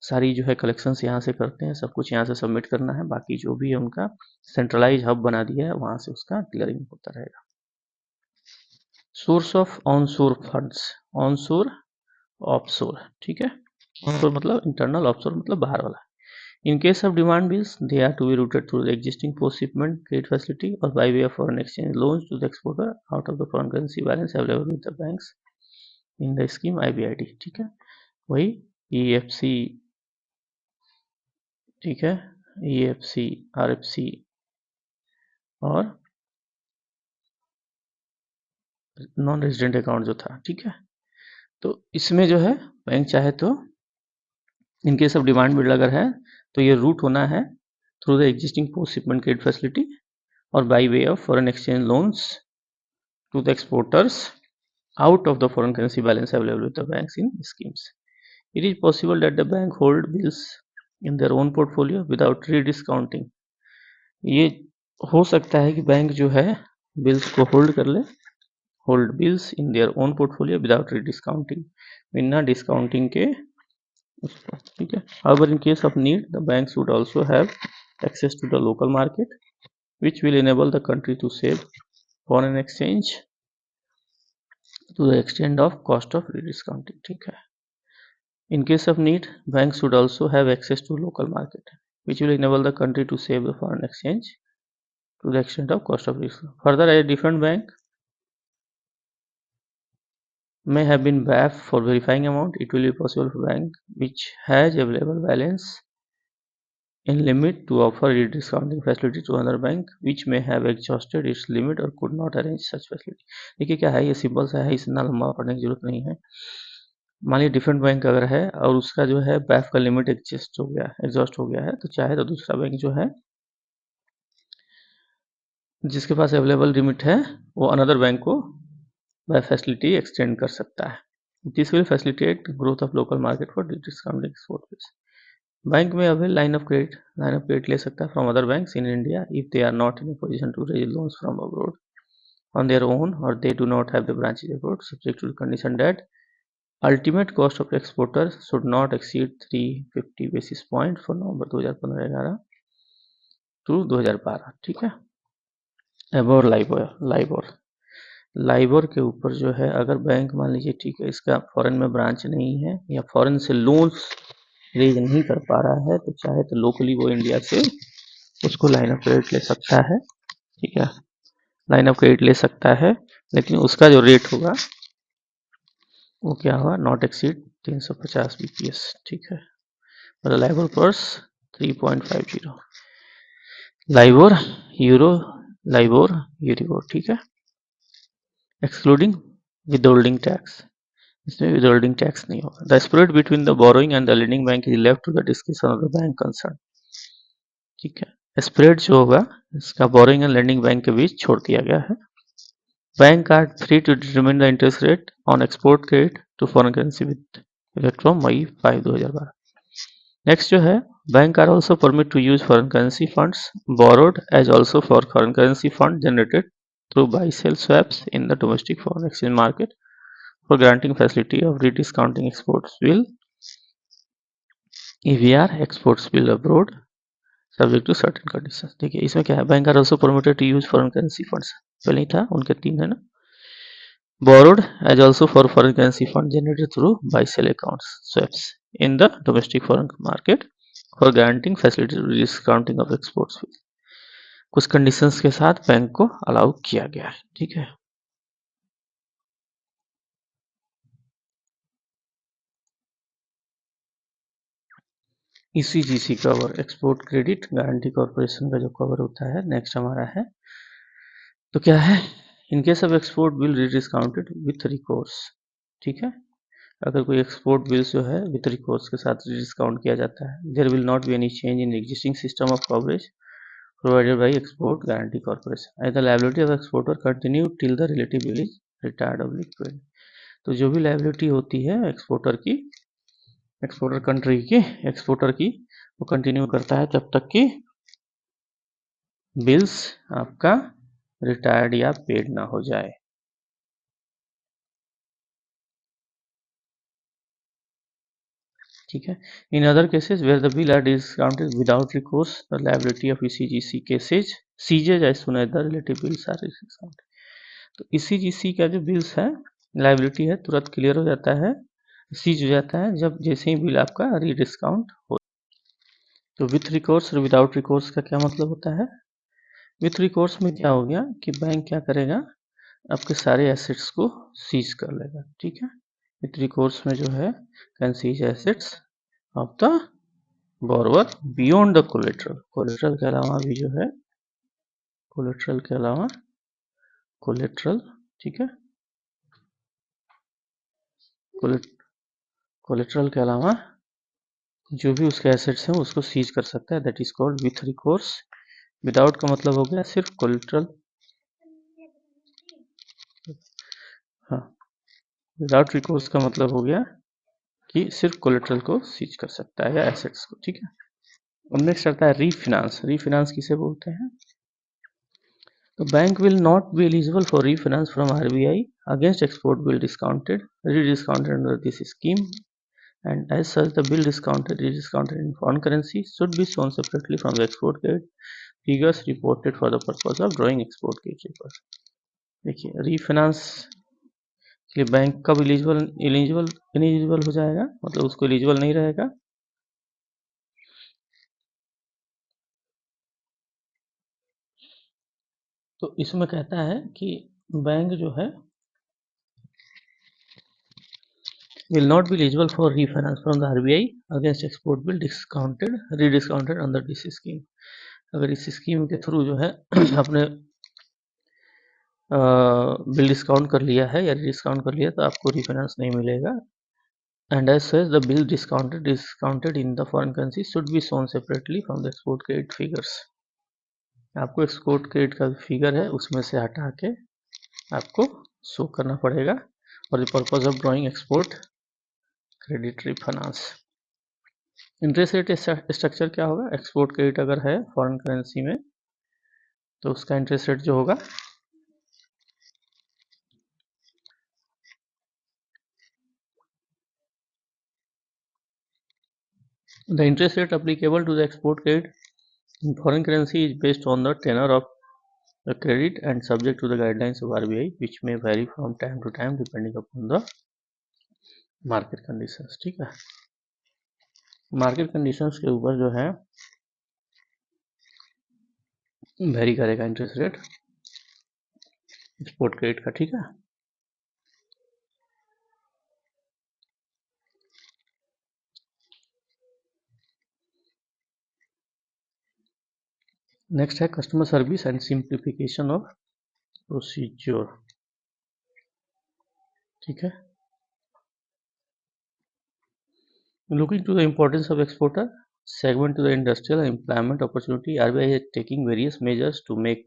सारी जो है कलेक्शंस यहाँ से करते हैं, सब कुछ यहाँ से सबमिट करना है. बाकी जो भी है उनका सेंट्रलाइज हब बना दिया है, वहाँ से उसका क्लियरिंग होता रहेगा. Source of onshore funds, onshore offshore. ठीक है, ऑनशोर मतलब इंटरनल, ऑफशोर मतलब बाहर वाला. In case of demand bills, they are to be routed through the existing post-shipment credit facility or by way of foreign exchange loans to the exporter out of the foreign currency balance available with the banks in the scheme IBID. ठीक है, वही EFC, ठीक है, EFC, RFC और non resident account जो था. ठीक है, तो इसमें जो है बैंक चाहे तो in case of demand bill अगर है तो ये रूट होना है through the existing post shipment credit facility और by way of foreign exchange loans to the exporters out of the foreign currency balance available with the banks in schemes. It is possible that the bank hold bills in their own portfolio without rediscounting. ये हो सकता है कि bank जो है bills को hold कर ले, hold bills in their own portfolio without rediscounting, बिना डिस्काउंटिंग के उसको. ठीक है, however in case of need the banks would also have access to the local market which will enable the country to save foreign exchange to the extent of cost of rediscounting. ठीक है, in case of need banks should also have access to local market which will enable the country to save the foreign exchange to the extent of cost of risk. Further, a different bank may have been BAF for verifying amount. It will be possible for bank which has available balance in limit to offer rediscounting facility to another bank which may have exhausted its limit or could not arrange such facility. देखिए क्या है, ये simple सा है, इतना लंबा पढ़ने की जरूरत नहीं है. मान लीजिए डिफरेंट बैंक अगर है और उसका जो है बैफ का लिमिट एग्जॉस्ट हो गया है, तो चाहे तो दूसरा बैंक जो है जिसके पास अवेलेबल लिमिट है वो अनदर बैंक को बाय फैसिलिटी एक्सटेंड कर सकता है। This will facilitate growth of local market for discounting export. Bank में अवेल लाइन ऑफ क्रेडिट ले सकता है from other banks in India if they are not in position to raise loans from abroad on their own or they do not have the branches abroad, subject to the condition that ultimate cost of exporter should not exceed 350 basis point for November 2015-11 to 2012। ठीक है। एबोर LIBOR LIBOR के ऊपर जो है अगर bank मान लीजिए ठीक है इसका फॉरेन में ब्रांच नहीं है या फॉरेन से लोन्स रेज नहीं कर पा रहा है, तो चाहे तो लोकली वो इंडिया से उसको लाइन ऑफ क्रेडिट ले सकता है। ठीक है, लाइन ऑफ क्रेडिट ले सकता है, लेकिन उसका जो रेट होगा वो क्या हुआ, नॉट एक्सीड 350 बीपीएस। ठीक है, मतलब LIBOR plus 3.50 LIBOR euro LIBOR EURIBOR. ठीक है, एक्सक्लूडिंग विदहोल्डिंग टैक्स, इसमें विदहोल्डिंग टैक्स नहीं होगा। The spread between the borrowing and the lending bank is left to the description of the bank concern. ठीक है, स्प्रेड जो होगा इसका बोरोइंग एंड लेंडिंग बैंक के बीच छोड़ दिया गया है। Bank are free to determine the interest rate on export credit to foreign currency with effect from May 5, 2012। Next जो है, bank are also permit to use foreign currency funds borrowed as also for foreign currency fund generated through by sell swaps in the domestic foreign exchange market for granting facility of rediscounting exports bill EVR exports bill abroad subject to certain condition. देखिए इसमें क्या है, bank are also permitted to use foreign currency funds, पहले ही था उनके 3 है ना। Borrowed as also for foreign currency fund generated through buy-sell accounts swaps in the domestic foreign market for guaranteeing facility discounting of exports। कुछ conditions के साथ bank को अलाउ किया गया है। ठीक है, ECGC cover, export credit guarantee corporation का जो कवर होता है। नेक्स्ट हमारा है, तो क्या है, in case of export bill rediscounted with recourse. ठीक है, अगर कोई एक्सपोर्ट बिल्स जो है विथ रिकोर्स के साथ डिस्काउंट किया जाता है, there will not be any change in existing system of coverage provided by Export Guarantee Corporation, as the liability of exporter continue till the relative bill is retired or liquid। तो जो भी liability होती है exporter की, exporter country की, exporter की, वो continue करता है जब तक कि बिल्स आपका रिटायर्ड या पेड ना हो जाए। ठीक है, in other cases where the bill are discounted without recourse the liability of ECGC cases ceases as soon as the relative bills are discounted. तो ECGC का जो बिल्स है लाइबिलिटी है तुरंत क्लियर हो जाता है, सीज हो जाता है जब जैसे ही बिल आपका रीडिस्काउंट हो। तो विथ रिकोर्स और विदाउट रिकोर्स का क्या मतलब होता है, विथ रिकोर्स में क्या हो गया कि बैंक क्या करेगा, आपके सारे एसेट्स को सीज कर लेगा। ठीक है, विथ रिकोर्स में जो है can seize assets of the borrower beyond the collateral, collateral के अलावा भी जो है, कोलेट्रल के अलावा कोलेट्रल, ठीक है, कोलेट्रल के अलावा जो भी उसके एसेट्स हैं उसको सीज कर सकता है, that is called with recourse. Without का मतलब हो गया सिर्फ कोलेट्रल, हाँ, विदाउट रिकोर्स का मतलब हो गया कि सिर्फ कोलेट्रल को सीज कर सकता है या एसेट्स को। ठीक है, अब नेक्स्ट आता है रीफिनांस। रीफिनांस किसे बोलते हैं, तो bank will not be eligible for refinance from RBI against export bill discounted rediscounted under this scheme, and as such the bill discounted in foreign currency should be shown separately from the export credit figures reported for the purpose of drawing export credit record। देखिए refinance के लिए bank कब eligible हो जाएगा, मतलब उसको eligible नहीं रहेगा, तो इसमें कहता है कि बैंक जो है will not be eligible for refinance from the RBI against export bill rediscounted under this scheme. अगर इस स्कीम के थ्रू जो है आपने बिल डिस्काउंट कर लिया है या डिस्काउंट कर लिया तो आपको रिफाइनेंस नहीं मिलेगा। and as such the bill discounted in the foreign currency should be shown separately from the export credit figures. आपको एक्सपोर्ट क्रेडिट का फिगर है उसमें से हटा के आपको शो करना पड़ेगा और the purpose of drawing export credit or finance. Interest rate structure क्या होगा, एक्सपोर्ट क्रेडिट अगर है फॉरेन करेंसी में तो उसका इंटरेस्ट रेट जो होगा the interest rate applicable to the export credit in foreign currency is based on the tenor of the credit and subject to the guidelines of RBI which may vary from time to time depending upon the market conditions। ठीक है, market conditions के ऊपर जो है very करेगा interest rate export credit का। ठीक है, नेक्स्ट है customer service and simplification of procedure. ठीक है, looking to the importance of exporter segment to the industrial and employment opportunity, RBI is taking various measures to make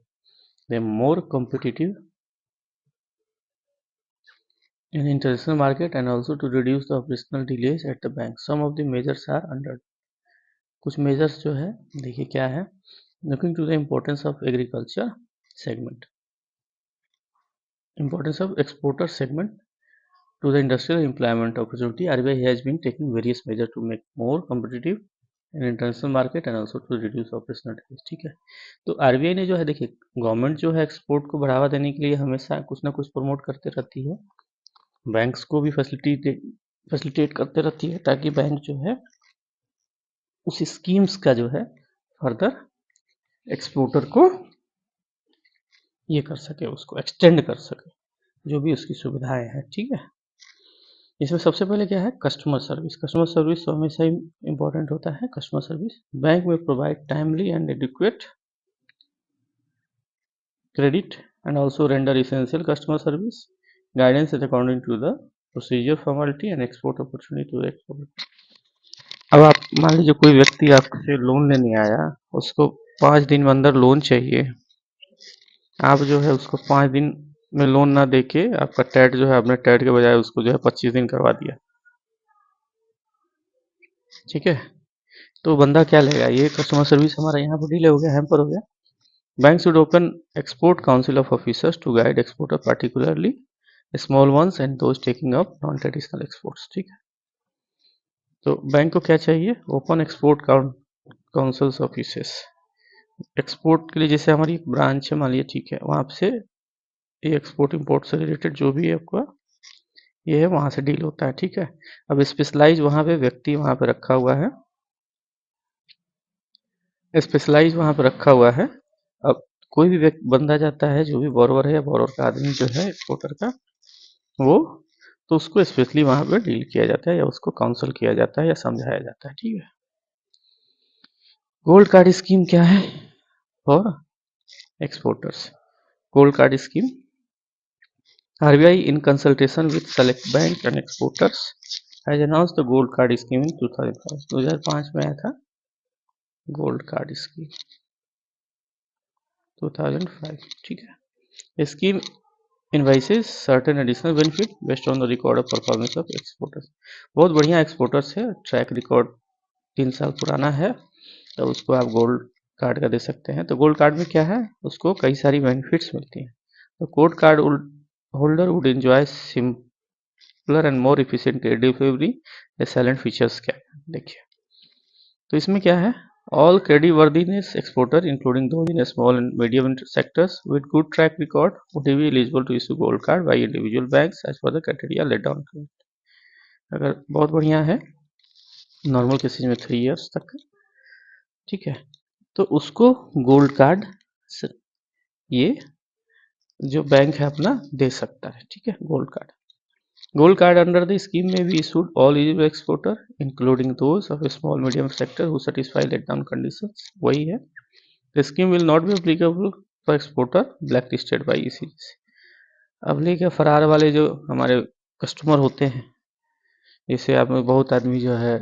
them more competitive in international market and also to reduce the operational delays at the bank. Some of the measures are under, कुछ measures जो है देखिए क्या है, looking to the importance of agriculture segment, importance of exporter segment to the industrial employment opportunity, RBI has been taking various measures to make more competitive in international market and also to reduce operational risk. ठीक है, तो RBI ने जो है देखिए government जो है export को बढ़ावा देने के लिए हमेशा कुछ ना कुछ प्रमोट करते रहती है, बैंक्स को भी फैसिलिटेट करते रहती है ताकि बैंक जो है उस स्कीम्स का जो है फर्दर एक्सपोर्टर को ये कर सके, उसको एक्सटेंड कर सके जो भी उसकी सुविधाएं हैं। ठीक है, इसमें सबसे पहले क्या है कस्टमर सर्विस। कस्टमर सर्विस तो हमेशा ही इंपॉर्टेंट होता है। कस्टमर सर्विस, बैंक में provide timely and adequate credit and also render essential customer service guidance is according to the procedure formality and export opportunity to export। अब आप मान लीजिए कोई व्यक्ति आपसे लोन लेने आया, उसको 5 दिन में अंदर लोन चाहिए, आप जो है उसको 5 दिन में लोन ना देके आपका टैट जो है अपने टैट के बजाय उसको जो है 25 दिन करवा दिया। ठीक है, तो बंदा क्या लेगा, ये कस्टमर सर्विस हमारा यहाँ पर डिले हो गया, हैम्पर हो गया। Bank should open export council of officers to guide exporter particularly small ones and those taking up non traditional exports. ठीक है, तो बैंक को क्या चाहिए, open export councils offices, export के लिए जैसे हमारी ब्रांच है मान लीजिए, ठीक है, वहाँ से ये एक्सपोर्ट इंपोर्ट से रिलेटेड जो भी है आपका ये है वहाँ से डील होता है। ठीक है, अब स्पेशलाइज वहाँ पे व्यक्ति वहाँ पे रखा हुआ है, स्पेशलाइज वहाँ पे रखा हुआ है। अब कोई भी व्यक्ति बंदा जाता है, जो भी बोरोवर है या बोरोवर का आदमी जो है एक्सपोर्टर का, वो तो उसको स्पेशली वहाँ पे डील किया जाता है या उसको काउंसल किया जाता है या समझाया जाता है। ठीक है, गोल्ड कार्ड स्कीम क्या है for exporters, gold card scheme RBI in consultation with select bank and exporters has announced the gold card scheme in 2005। 2005 में आया था गोल्ड कार्ड स्कीम 2005। ठीक है, scheme invoices certain additional benefit based on the record of performance of exporters. बहुत बढ़िया exporters है, track record 3 साल पुराना है, तो उसको आप गोल्ड कार्ड का दे सकते हैं। तो गोल्ड कार्ड में क्या है, उसको कई सारी बेनिफिट्स मिलती हैं। तो gold card holder would enjoy simpler and more efficient credit delivery. Salient features क्या है देखिए, तो इसमें क्या है, all credit worthiness exporter including those in small and medium sectors with good track record would be eligible to issue gold card by individual banks as per the criteria laid down. अगर बहुत बढ़िया है, normal cases में 3 years तक, ठीक है, तो उसको गोल्ड कार्ड ये जो बैंक है अपना दे सकता है। ठीक है, gold card under the scheme में भी issued all eligible exporter including those of small medium sector who satisfy laid down conditions. वही है, the scheme will not be applicable for exporter blacklisted by ECG. अब लेके फरार वाले जो हमारे कस्टमर होते हैं जैसे आप में बहुत आदमी जो है,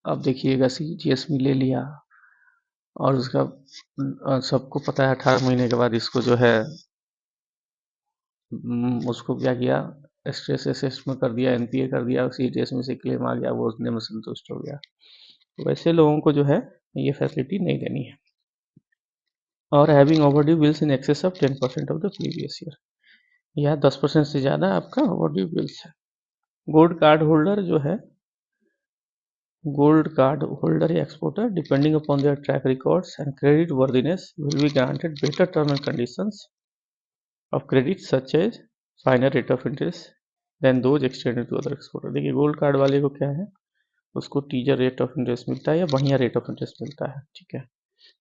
अब देखिएगा CGS में ले लिया और उसका सबको पता है 18 महीने के बाद इसको जो है उसको क्या किया, स्ट्रेस असेस में कर दिया, NPA कर दिया, CGS में से क्लेम आ गया, वो उतने में संतुष्ट हो गया। तो वैसे लोगों को जो है ये फैसिलिटी नहीं देनी है। और having overdue bills in excess of 10% of the previous year, या 10% से ज़्यादा आपका ओवरड्यू बिल्स है। गोल्ड कार्ड होल्डर जो है, gold card holder या exporter, depending upon their track records and credit worthiness, will be granted better terms and conditions of credit such as finer rate of interest than those extended to other exporter। देखिए gold card वाले को क्या है, उसको teaser rate of interest मिलता है या बढ़िया रेट ऑफ इंटरेस्ट मिलता है, ठीक है।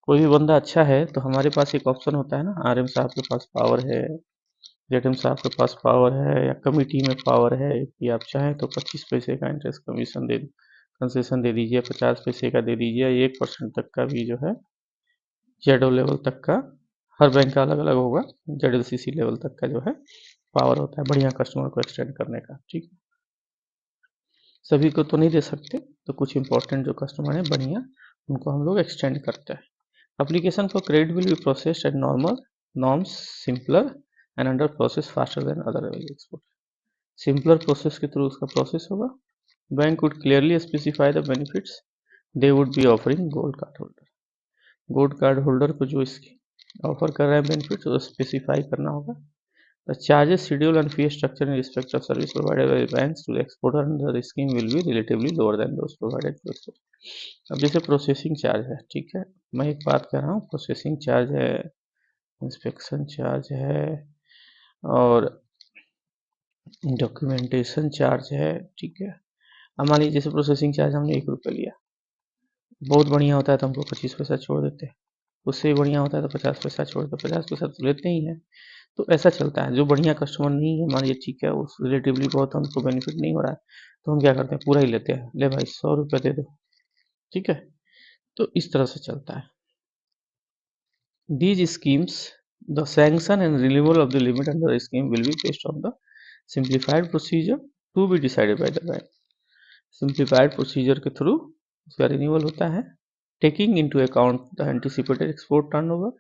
कोई भी बंदा अच्छा है तो हमारे पास एक ऑप्शन होता है ना, RM साहब के पास पावर है, JM साहब के पास पावर है, या कमिटी में पावर है कि आप चाहें तो 25 पैसे का इंटरेस्ट कमीशन दे कंसेशन दे दीजिए, 50 पैसे का दे दीजिए, 1% तक का भी जो है जेडो लेवल तक का, हर बैंक का अलग अलग होगा, ZLCC लेवल तक का जो है पावर होता है बढ़िया कस्टमर को एक्सटेंड करने का, ठीक। सभी को तो नहीं दे सकते, तो कुछ इंपॉर्टेंट जो कस्टमर है बढ़िया, उनको हम लोग एक्सटेंड करते हैं। Application for credit will be processed eight normal norms, simpler and under process faster than other export. Simpler process के थ्रू उसका प्रोसेस होगा। Bank would clearly specify the benefits they would be offering gold card holder. Gold card holder को जो इसकी offer कर रहा है benefits, वो स्पेसिफाई करना होगा। The charges, schedule and fee structure in respect of service provided by banks to the exporter under the scheme will be relatively lower than those provided to exporter. अब जैसे processing charge है, ठीक है, मैं एक बात कर रहा हूँ, प्रोसेसिंग चार्ज है, इंस्पेक्शन चार्ज है, और डॉक्यूमेंटेशन चार्ज है, ठीक है। अब मान लीजिए जैसे प्रोसेसिंग चार्ज हमने 1 रुपये लिया, बहुत बढ़िया होता है तो हमको 25 पैसा छोड़ देते हैं, उससे भी बढ़िया होता है तो 50 पैसा छोड़ दो, 50 पैसा तो लेते ही हैं। तो ऐसा चलता है, जो बढ़िया कस्टमर नहीं है, मान लीजिए ठीक है, उस रिलेटिवली बहुत हमको बेनिफिट नहीं हो रहा है, तो हम क्या करते हैं, पूरा ही लेते हैं, ले भाई 100 रुपये दे दो, ठीक है। तो इस तरह से चलता है। These schemes, the sanction and renewal of the limit under the scheme will be based on the simplified procedure to be decided by the bank। Simplified procedure के थ्रू उसका रिन्यूअल होता है, taking into account the anticipated export turnover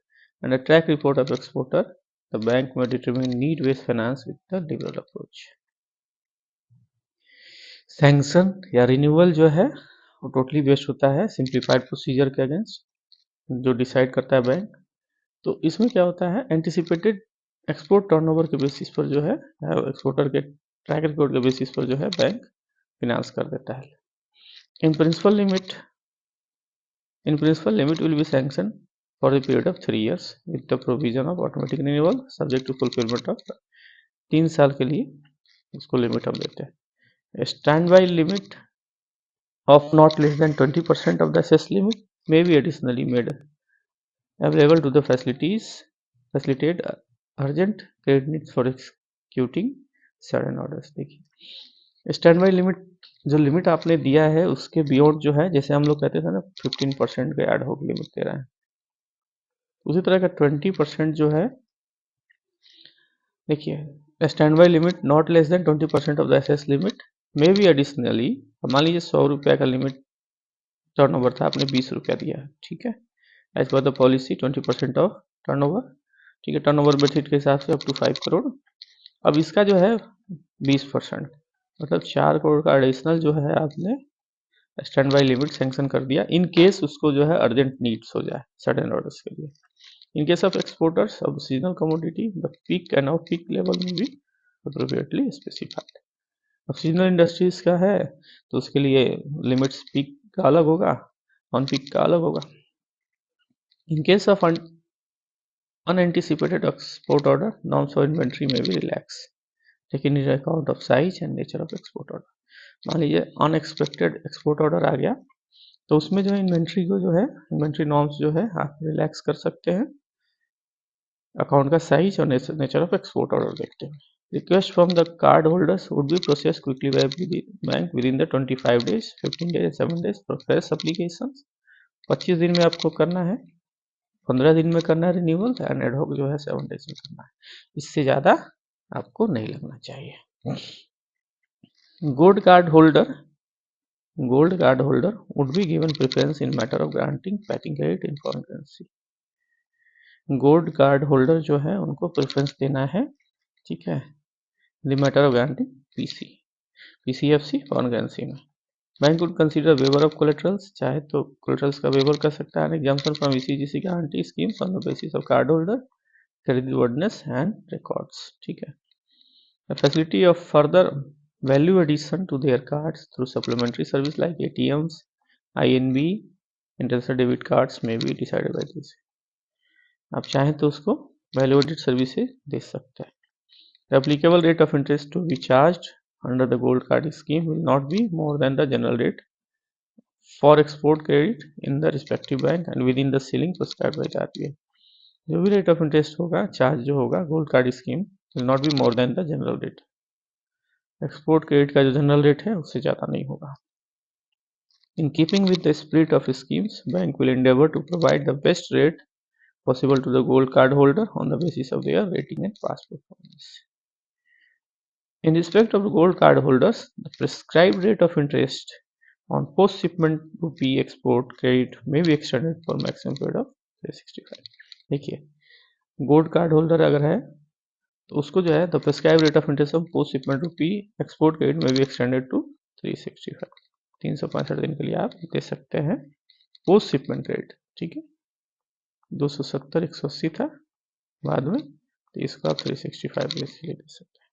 and a track report of exporter, the bank may determine need-based finance with the liberal approach। Sanction या renewal जो है वो totally based होता है सिंप्लीफाइड प्रोसीजर के अगेंस्ट, जो डिसाइड करता है बैंक। तो इसमें क्या होता है, एंटिसिपेटेड एक्सपोर्ट टर्नओवर के बेसिस पर जो है, एक्सपोर्टर के ट्रैक रिकॉर्ड के बेसिस पर जो है बैंक फिनांस कर देता है। In principle limit will be sanction for the period of 3 years with the provision of automatic renewal subject to fulfilment of 3 साल के लिए उसको लिमिट हम देते हैं। Stand by limit of not less than 20% of the assessed limit may be additionally made available to the facilitate urgent credit needs for executing certain orders। देखिए stand by limit, जो limit आपने दिया है उसके beyond जो है, जैसे हम लोग कहते थे ना 15% का एड होक लिमिट दे रहे हैं, उसी तरह का 20% जो है, देखिए stand by limit not less than 20% of the assessed limit may be additionally. मान लीजिए 100 रुपये का लिमिट टर्नओवर था, आपने 20 रुपया दिया है, ठीक है, as per the policy 20% of turnover, ठीक है, टर्नओवर बेनिफिट के हिसाब से अप टू 5 करोड़। अब इसका जो है 20%, मतलब 4 करोड़ का एडिशनल जो है आपने स्टैंड बाई लिमिट सेंक्शन कर दिया, इन केस उसको जो है अर्जेंट नीड्स हो जाए सडन ऑर्डर्स के लिए। इन case of exporters of seasonal commodity the peak end off peak level में भी अप्रोप्रिएटली स्पेसिफाइड। अब सीजनल इंडस्ट्रीज का है तो उसके लिए लिमिट्स पीक का अलग होगा, ऑन पीक का अलग होगा। इन case of unanticipated export order, norms for inventory may be relaxed, taking into account of size and nature of export order। मान लीजिए अनएक्सपेक्टेड एक्सपोर्ट ऑर्डर आ गया, तो उसमें जो है इन्वेंट्री को जो है, इन्वेंट्री नॉर्म्स जो है आप रिलैक्स कर सकते हैं, अकाउंट का साइज और नेचर ऑफ एक्सपोर्ट ऑर्डर देखते हैं। Request from the card holders would be process quickly by bank with in the 25 days, 15 days, 7 days for fresh application. 25 दिन में आपको करना है, 15 दिन में करना है रिन्यूअल, एंड एडहॉक जो है 7 days में करना है, इससे ज़्यादा आपको नहीं लगना चाहिए। Gold card holder Gold card holder would be given preference in matter of granting packing credit in foreign currency. Gold card holder जो है उनको प्रेफरेंस देना है, ठीक है, the matter of granting PCFC foreign currency में। Bank would consider waiver of collaterals, चाहे तो कोलेटरल्स का वेवर कर सकता है, example from ECGC guarantee schemes on the basis of card holder credit worthiness and records, ठीक है। The facility of further value addition to their cards through supplementary service like ATMs, INB, international debit cards में भी decided by this. आप चाहें तो उसको value added services दे सकते हैं। The applicable rate of interest to be charged under the gold card scheme will not be more than the general rate for export credit in the respective bank and within the ceiling prescribed by the RBI. जो भी rate of interest होगा, charge जो होगा gold card scheme will not be more than the general rate. Export credit का जो general rate है उससे ज़्यादा नहीं होगा। In keeping with the spirit of schemes, bank will endeavor to provide the best rate possible to the gold card holder on the basis of their rating and past performance. In respect of gold card holders, the prescribed rate of interest on post-shipment rupee export credit may be extended for maximum period of 365. देखिए, gold card holder अगर है तो उसको जो है the prescribe rate of interest of post shipment रूपी export credit में भी एक्सटेंडेड टू 365, 365 दिन के लिए आप दे सकते हैं पोस्ट शिपमेंट क्रेडिट, ठीक है। 270 180 था बाद में, तो इसको आप 365 डेज के लिए दे सकते हैं।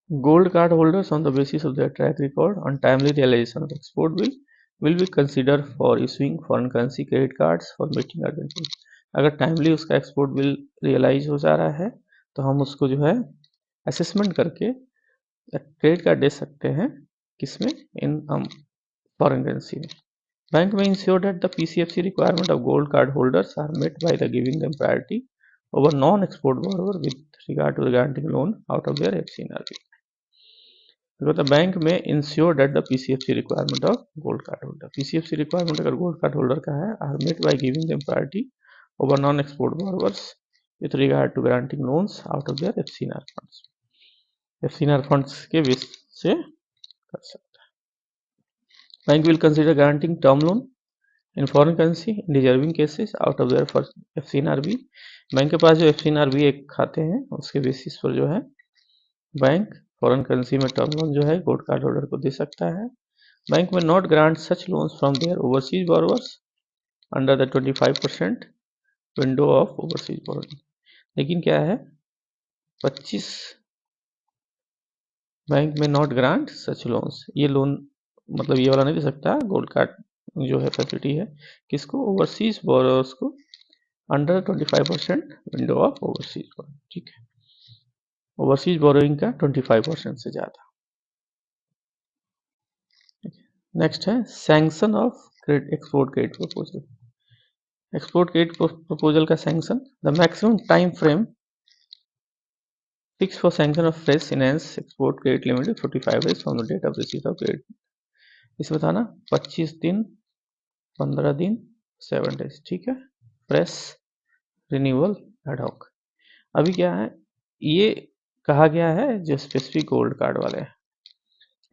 Gold card holders on the basis of their track record on timely realization of export bill will be considered for issuing foreign currency credit cards for meeting urgent need. अगर टाइमली उसका export bill realise हो जा रहा है तो हम उसको जो है असेसमेंट करके क्रेडिट कार्ड दे सकते हैं, किसमें, इन फॉरेन करेंसी में। Bank may ensure that the PCFC requirement of gold card holders are met by the giving them priority over non export borrower with regard to the granting loan out of their FCNRB. तो bank may ensure that the PCFC requirement of gold card holder, PCFC requirement अगर gold card holder का है are met by giving them priority over non export बॉरोवर्स with regard to granting loans out of their FCNR funds. FCNR funds के base से कर सकता है। Bank will consider granting term loan in foreign currency in deserving cases out of their FCNRB. Bank के पास जो एफसीएनआरबी एक खाते हैं उसके बेसिस पर जो है बैंक फॉरेन करेंसी में टर्म लोन जो है गोल्ड कार्ड होल्डर को दे सकता है। Bank may not grant such loans from their overseas borrowers under the 25% window of overseas borrowing. लेकिन क्या है, 25 bank may not grant such loans, ये लोन मतलब ये वाला नहीं दे सकता गोल्ड कार्ड जो है फैसिलिटी है किसको, ओवरसीज बोरोवर्स को under 25% window of overseas borrowing, ठीक है। ओवरसीज बोरोइंग का 25% से ज़्यादा। नेक्स्ट है sanction of export credit proposal. Export credit proposal का sanction, the maximum time frame fix for sanction of fresh enhance export credit limit 45 days from the date of receipt of credit. इसमें था ना 25 दिन, 15 दिन, 7 days, ठीक है। Fresh, renewal, ad hoc. अभी क्या है, ये कहा गया है जो स्पेसिफिक गोल्ड कार्ड वाले हैं,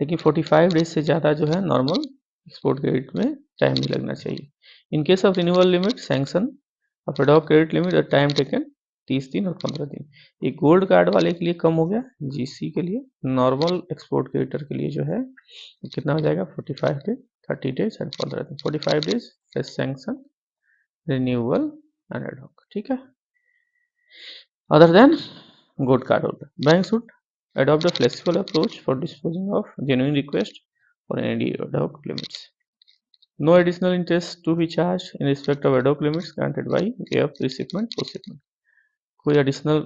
लेकिन 45 डेज से ज़्यादा जो है नॉर्मल एक्सपोर्ट क्रेडिट में टाइम नहीं लगना चाहिए। इन case of renewal limit sanction of ad hoc credit limit the time taken 30 दिन और 15 दिन। ये गोल्ड कार्ड वाले के लिए कम हो गया, जीसी के लिए, नॉर्मल एक्सपोर्ट क्रेडिटर के लिए जो है कितना हो जाएगा, 45 डेज, 30 डेज एंड 15 दिन। 45 days fresh sanction, renewal and ad hoc, ठीक है। Other than gold card holder, bank should adopt a flexible approach for disposing of genuine request for any ad hoc limits. No additional interest to be charged in respect of ad hoc limits granted by way of pre-shipment, post-shipment. कोई additional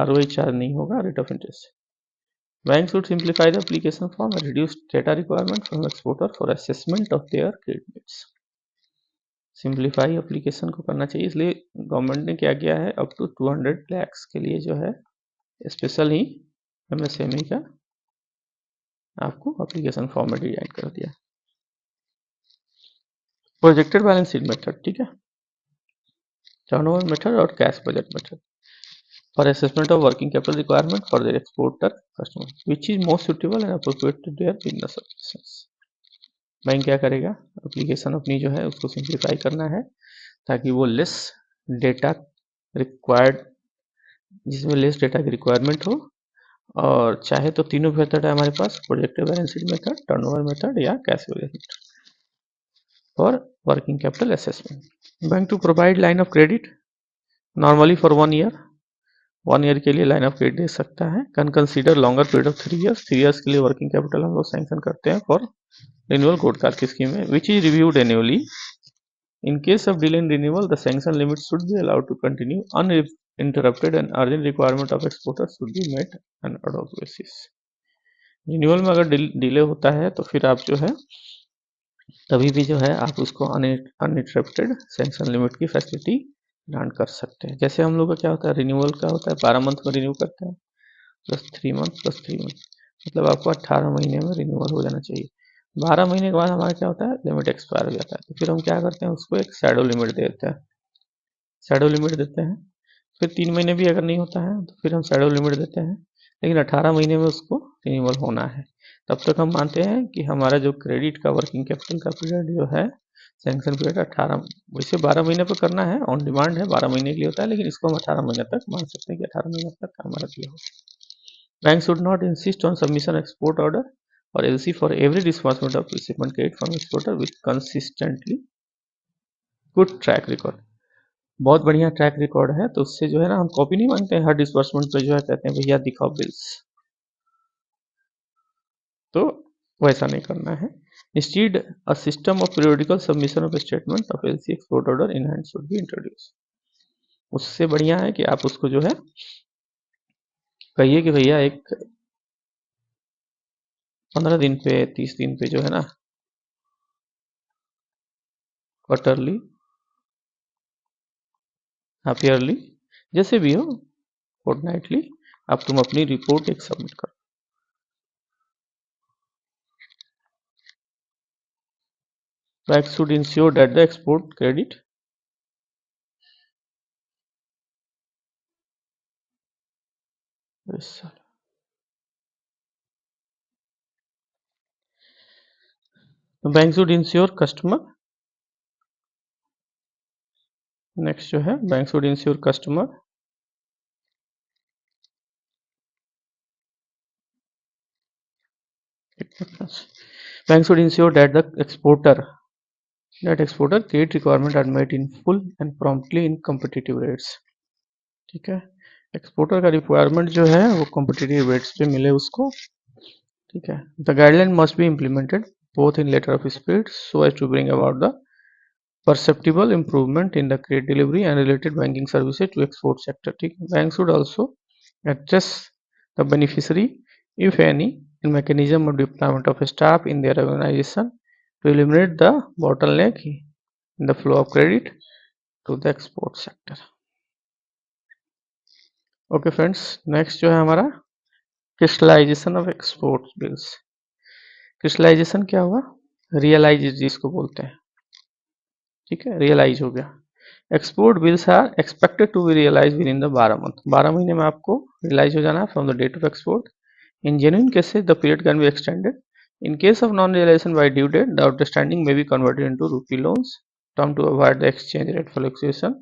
ROI charge नहीं होगा, rate of interest. Bank should simplify the application form and reduce data requirement from exporter for assessment of their credit needs. Simplify application को करना चाहिए, इसलिए government ने क्या किया है, अप टू 200 लैक्स के लिए जो है स्पेशल ही एमएसएमई का आपको एप्लीकेशन फॉर्म में डिजाइन कर दिया। प्रोजेक्टेड बैलेंस शीट मेथड, ठीक है, टर्नओवर मेथड और cash budget method for assessment of working capital requirement for their exporter customer which is most suitable and appropriate to their business operations. Bank क्या करेगा, application अपनी जो है उसको simplify करना है ताकि वो लेस डेटा रिक्वायर्ड, जिसमें लेस डेटा की रिक्वायरमेंट हो, और चाहे तो तीनों मेथड है हमारे पास, projective balance sheet method, turnover method या cash flow method for working capital assessment. Bank to provide line of credit normally for 1 year, 1 year के लिए लाइन ऑफ क्रेडिट दे सकता है। Can consider longer period of 3 years, 3 years के लिए working capital हम लोग सैंक्शन करते हैं फॉर रिन्यूअल कोड कार्ड की स्कीम में, which is reviewed annually. In case of delay in renewal, the sanction limit should be allowed to continue uninterrupted and urgent requirement of exporters should be met on ad hoc basis. Renewal में अगर delay होता है तो फिर आप जो है तभी भी जो है आप उसको अनइंटरप्टेड सैंक्शन लिमिट की फैसिलिटी ग्रांट कर सकते हैं। जैसे हम लोग का क्या होता है, रिन्यूअल का होता है 12 मंथ में रिन्यू करते हैं, प्लस 3 मंथ प्लस 3 मंथ, मतलब आपको 18 महीने में रिन्यूअल हो जाना चाहिए। 12 महीने के बाद हमारा क्या होता है, लिमिट एक्सपायर हो जाता है, तो फिर हम क्या करते हैं, उसको एक शैडो लिमिट दे देते हैं, शैडो लिमिट देते हैं। फिर 3 महीने भी अगर नहीं होता है तो फिर हम शैडो लिमिट देते हैं, लेकिन 18 महीने में उसको रिन्यूअल होना है। तब तक हम मानते हैं कि हमारा जो क्रेडिट का वर्किंग कैपिटल का पीरियड जो है, सैंक्शन पीरियड 18, वैसे 12 महीने पर करना है, ऑन डिमांड है, 12 महीने के लिए होता है, लेकिन इसको हम 18 महीने तक मान सकते हैं कि 18 महीने तक हमारा दिया हो। Bank should not insist on submission export order और LC for every disbursement of receivement credit from exporter with consistently good track record. बहुत बढ़िया ट्रैक रिकॉर्ड है, तो उससे जो है ना हम कॉपी नहीं मांगते हैं हर डिस्बर्समेंट पे, जो है कहते हैं भैया दिखाओ बिल्स, तो वैसा नहीं करना है। Instead a system of periodical submission of statement of LC export order in hand should be introduce. उससे बढ़िया है कि आप उसको जो है कहिए कि भैया एक 15 दिन पे 30 दिन पे जो है ना, क्वार्टरली हाफ ईयरली जैसे भी हो, फोर्टनाइटली अब तुम अपनी रिपोर्ट एक सबमिट करो। Bank should ensure that the export credit bank should ensure customer, next जो है bank should ensure customer bank should ensure that the exporter credit requirement are met in full and promptly in competitive rates। ठीक है, exporter का requirement जो है वो competitive rates पे मिले उसको। ठीक है, the guideline must be implemented both in letter of spirit so as to bring about the perceptible improvement in the credit delivery and related banking services to export sector। ठीक है, bank should also address the beneficiary if any in mechanism of deployment of staff in their organization to eliminate the bottleneck in the flow of credit to the export sector। Okay friends, next जो है हमारा crystallisation of export bills. Crystallisation क्या हुआ, realise जिसको बोलते हैं। ठीक है, रियलाइज हो गया। Export bills are expected to be realise within the 12 month, 12 महीने में आपको रियलाइज हो जाना है from the date of export. In genuine cases the period can be extended. In case of non-realization by due date, the outstanding may be converted into rupee loans, term to avoid the exchange rate fluctuation.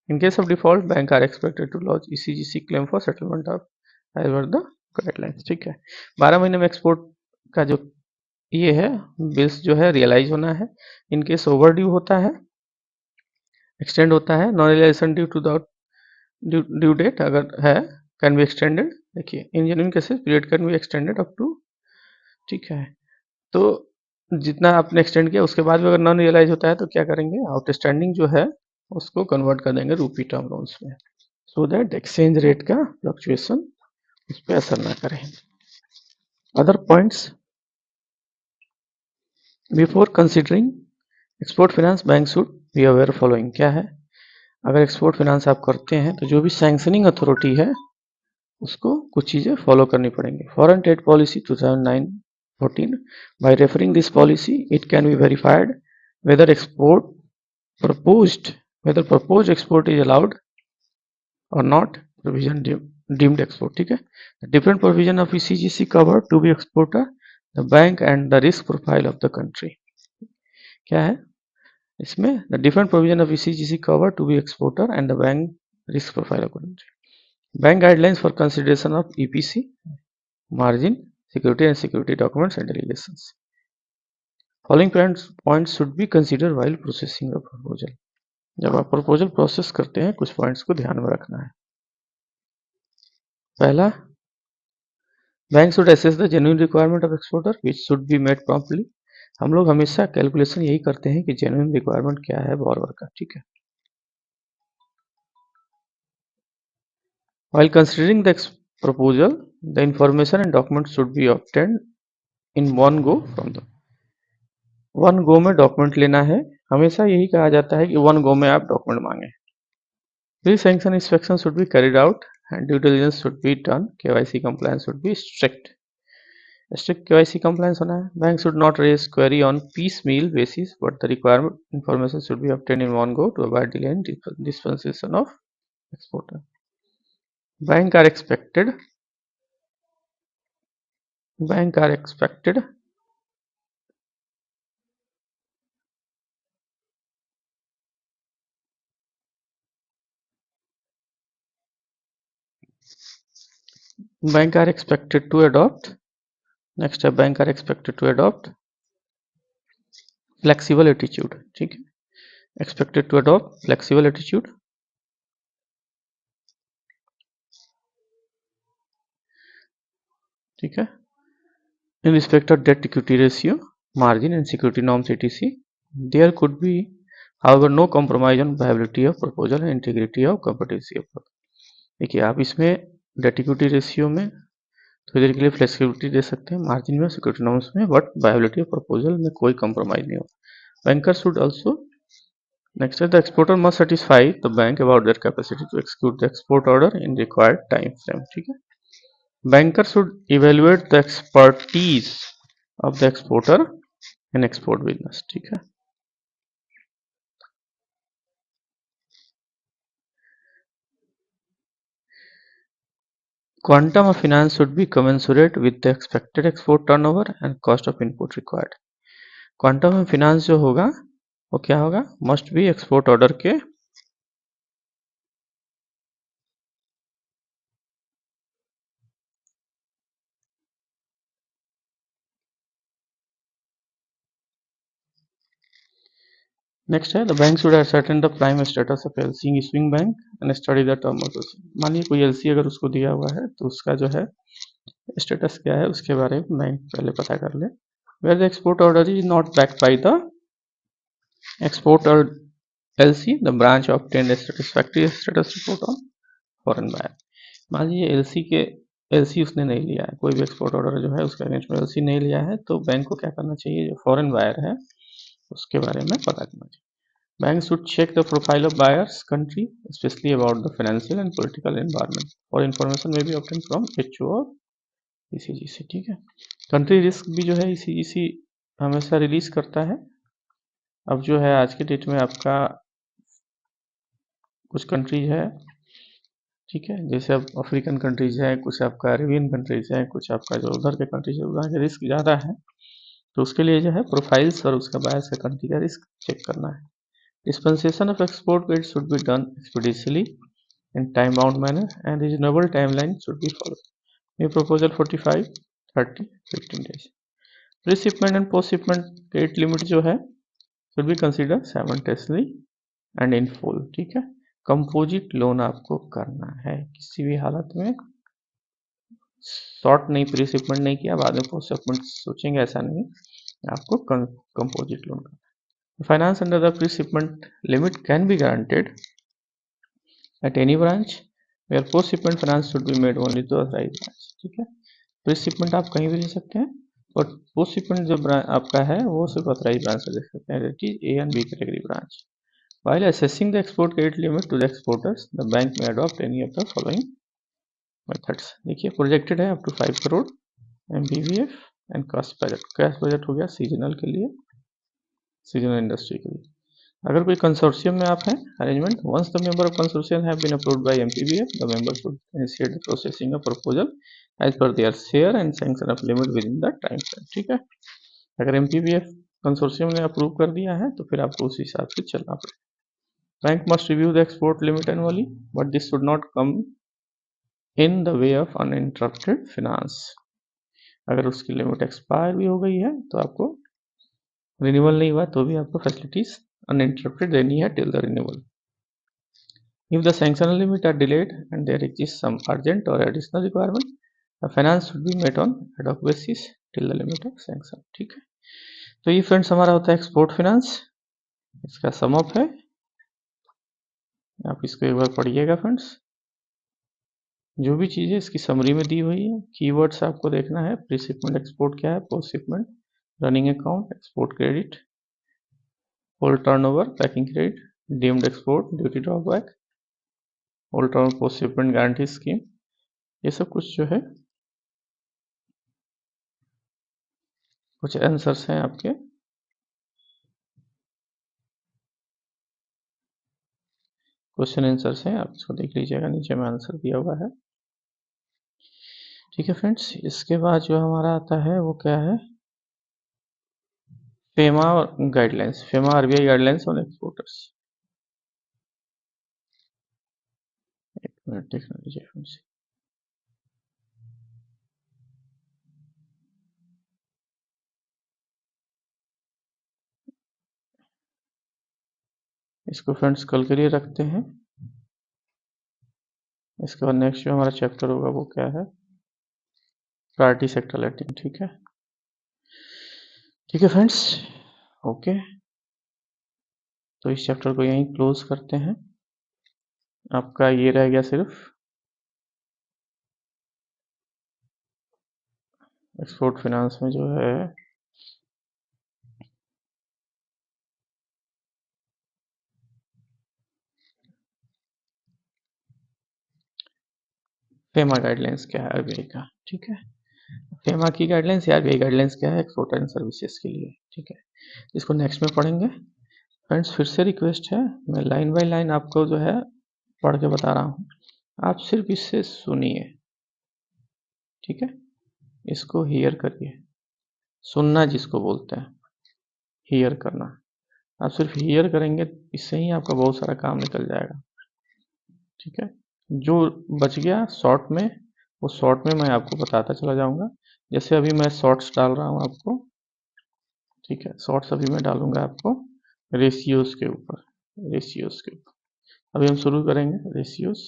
In case of default, bank are expected to lodge ECGC claim for settlement of as per the guidelines। ठीक है, 12 महीने में export का जो ये है bills जो है रियलाइज होना है। इन केस ओवर ड्यू होता है, एक्सटेंड होता है, non realization due to the due date अगर है कैन बी एक्सटेंडेड। देखिए, in genuine cases period can be extended up to. ठीक है, तो जितना आपने एक्सटेंड किया उसके बाद भी अगर नॉन रियलाइज होता है तो क्या करेंगे, आउटस्टैंडिंग जो है उसको कन्वर्ट कर देंगे रूपी टर्म लोन्स में, सो दैट एक्सचेंज रेट का फ्लक्चुएशन उस पर असर ना करे। Other points before considering export finance, bank should be aware following. क्या है, अगर एक्सपोर्ट फाइनेंस आप करते हैं तो जो भी सैंक्शनिंग अथॉरिटी है उसको कुछ चीज़ें फॉलो करनी पड़ेंगी। Foreign trade policy 2009-14, by referring this policy it can be verified whether proposed export is allowed or not, provision deemed export। ठीक है, the different provision of ECGC cover to be exporter, the bank and the risk profile of the country। क्या है इसमें, the different provision of ECGC cover to be exporter and the bank risk profile according, bank guidelines for consideration of EPC margin security and security documents and delegations, following points should be consider while processing the proposal, जब आप proposal process करते हैं कुछ points को ध्यान में रखना है। पहला, bank should assess the genuine requirement of exporter which should be made promptly, हम लोग हमेशा कैलकुलेशन यही करते हैं कि जेन्युइन रिक्वायरमेंट क्या है बॉरोवर का, ठीक है। While considering the proposal, the information and documents should be obtained in one go from the, one go में डॉक्यूमेंट लेना है, हमेशा यही कहा जाता है कि वन गो में आप डॉक्यूमेंट मांगे। Pre sanction inspection should be carried out and due diligence should be done, KYC compliance should be strict KYC compliance होना है। Bank should not raise query on piecemeal basis but the requirement information should be obtain in one go to avoid delay in dispensation of exporter. Bank are expected Bank are expected to adopt, next है bank are expected to adopt flexible attitude, ठीक है, expected to adopt flexible attitude. ठीक है, in respect of debt equity ratio margin and security norms etc, there could be however no compromise on viability of proposal and integrity of competency of, देखिए आप इसमें date equity ratio में थोड़ी देर के लिए flexibility दे सकते हैं, मार्जिन में, सिक्योरिटी नॉर्म्स में, बट वायबिलिटी ऑफ प्रपोजल में कोई कंप्रोमाइज नहीं होगा। बैंकर शुड आल्सो, नेक्स्ट है the exporter must satisfy the bank about their capacity to execute the export order in required time frame, ठीक है। Banker should evaluate the expertise of the exporter in export business, ठीक है। Quantum of finance should be commensurate with the expected export turnover and cost of input required. Quantum of finance जो होगा वो क्या होगा, must be export order के next है the bank should ascertain the prime status of LC issuing bank and study the term of LC. मानिए कोई LC अगर उसको दिया हुआ है तो उसका जो है स्टेटस क्या है उसके बारे में बैंक पहले पता कर ले। Where the export order is not backed by the export और LC, the branch obtained satisfactory status report on foreign buyer. मान लीजिए एलसी उसने नहीं लिया है, कोई भी एक्सपोर्ट ऑर्डर जो है उसका अगेंस्ट में एलसी नहीं लिया है, तो बैंक को क्या करना चाहिए, जो फॉरेन बायर है उसके बारे में पता करना चाहिए। Bank should check the profile of buyers country specially about the financial and political environment और इन्फॉर्मेशन में भी ऑब्टेन फ्रॉम एचओ और ईसीजीसी, ठीक है। कंट्री रिस्क भी जो है ईसीजीसी हमेशा रिलीज करता है। अब जो है आज के डेट में आपका कुछ कंट्रीज है, ठीक है, जैसे अब अफ्रीकन कंट्रीज है, कुछ आपका अरेबियन कंट्रीज है, कुछ आपका जो उधर के कंट्रीज है उधर के रिस्क ज़्यादा है, तो उसके लिए जो है प्रोफाइल्स और उसका बायर्स का कंट्री का रिस्क चेक करना है। Dispensation of export paid should be done expeditiously in time bound manner and reasonable timeline should be follow. ये proposal 45, 30, 15 days. Pre shipment and post shipment credit limit जो है should be consider simultaneously and in full, ठीक है। Composite loan आपको करना है, किसी भी हालत में शॉर्ट नहीं, प्री शिपमेंट नहीं किया बाद में पोस्ट शिपमेंट सोचेंगे, ऐसा नहीं, आपको कंपोजिट लोन करना। Finance under the pre shipment limit can be guaranteed at any branch where post shipment finance should be made only to authorised branch, ठीक है। प्री शिपमेंट आप कहीं भी ले सकते हैं और पोस्ट शिपमेंट जो आपका है वो सिर्फ ऑथराइज्ड ब्रांच से ले सकते हैं, that is A and B category branch. While assessing the export credit limit to the exporters, the bank may adopt any of the following methods। देखिए प्रोजेक्टेड है up to 5 crore MBVF and cost budget, cash budget हो गया seasonal के लिए, seasonal industry के लिए। अगर कोई कंसोर्शियम में आप हैं arrangement, once the member of consortium have been approved by MPBF, the member should initiate the processing of proposal as per their share and sanction of limit within the time frame, ठीक है। अगर MPBF consortium ने approve कर दिया है तो फिर आपको उस हिसाब से चलना पड़ेगा। Bank must review the export limit annually but this should not come in the way of uninterrupted finance. अगर उसकी लिमिट एक्सपायर भी हो गई है तो आपको रिन्यूअल नहीं हुआ तो भी आपको फैसिलिटीज अनइंटरप्टेड देनी है till the renewal. If the sanctional limit are delayed and there exists some urgent or additional requirement, the finance should be met on ad hoc basis till the limit of sanction। ठीक है, तो ये friends हमारा होता है export finance, इसका sum up है, आप इसको एक बार पढ़िएगा फ्रेंड्स। जो भी चीज़ें इसकी समरी में दी हुई है, कीवर्ड्स आपको देखना है। प्री शिपमेंट एक्सपोर्ट क्या है, post shipment, running account, export credit, whole turnover, packing credit, deemed export, duty drawback, whole turn post shipment guarantee scheme, ये सब कुछ जो है कुछ आंसर्स हैं आपके। क्वेश्चन आंसर्स हैं, आप इसको देख लीजिएगा, नीचे में आंसर दिया हुआ है। ठीक है फ्रेंड्स, इसके बाद जो हमारा आता है वो क्या है, FEMA guidelines, FEMA RBI guidelines on exporters. एक मिनट देखना लीजिए फ्रेंड्स। इसको फ्रेंड्स कल के लिए रखते हैं। इसके बाद नेक्स्ट जो हमारा चैप्टर होगा वो क्या है, प्रायोरिटी सेक्टर लेटिंग। ठीक है, ठीक है फ्रेंड्स, ओके, तो इस चैप्टर को यहीं क्लोज करते हैं। आपका ये रह गया सिर्फ एक्सपोर्ट फिनांस में जो है फेमा गाइडलाइंस क्या है आरबीआई का। ठीक है, फेमा की गाइडलाइंस या आरबीआई गाइडलाइंस क्या है एक्सपोर्टर एंड सर्विसेज के लिए। ठीक है, इसको नेक्स्ट में पढ़ेंगे फ्रेंड्स। फिर से रिक्वेस्ट है, मैं लाइन बाय लाइन आपको जो है पढ़ के बता रहा हूँ, आप सिर्फ इससे सुनिए। ठीक है, इसको हियर करिए, सुनना जिसको बोलते हैं, हियर करना। आप सिर्फ हियर करेंगे, इससे ही आपका बहुत सारा काम निकल जाएगा। ठीक है, जो बच गया शॉर्ट में, वो शॉर्ट में मैं आपको बताता चला जाऊंगा। जैसे अभी मैं शॉर्ट्स डाल रहा हूँ आपको। ठीक है, शॉर्ट्स अभी मैं डालूंगा आपको रेशियोज के ऊपर, रेशियोज के ऊपर अभी हम शुरू करेंगे रेशियोज।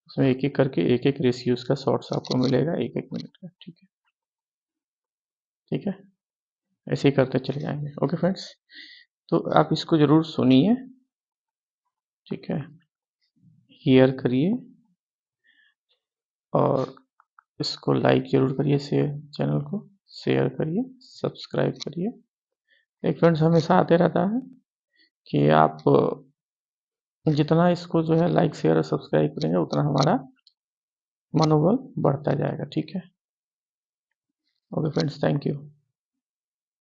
उसमें एक एक करके एक एक रेशियोज का शॉर्ट्स आपको मिलेगा एक एक मिनट का। ठीक है, ठीक है, ऐसे ही करते चले जाएंगे। ओके फ्रेंड्स, तो आप इसको जरूर सुनिए। ठीक है, हियर करिए और इसको लाइक जरूर करिए, शेयर, चैनल को शेयर करिए, सब्सक्राइब करिए। एक फ्रेंड्स हमेशा आते रहता है कि आप जितना इसको जो है लाइक शेयर और सब्सक्राइब करेंगे उतना हमारा मनोबल बढ़ता जाएगा। ठीक है, ओके फ्रेंड्स, थैंक यू।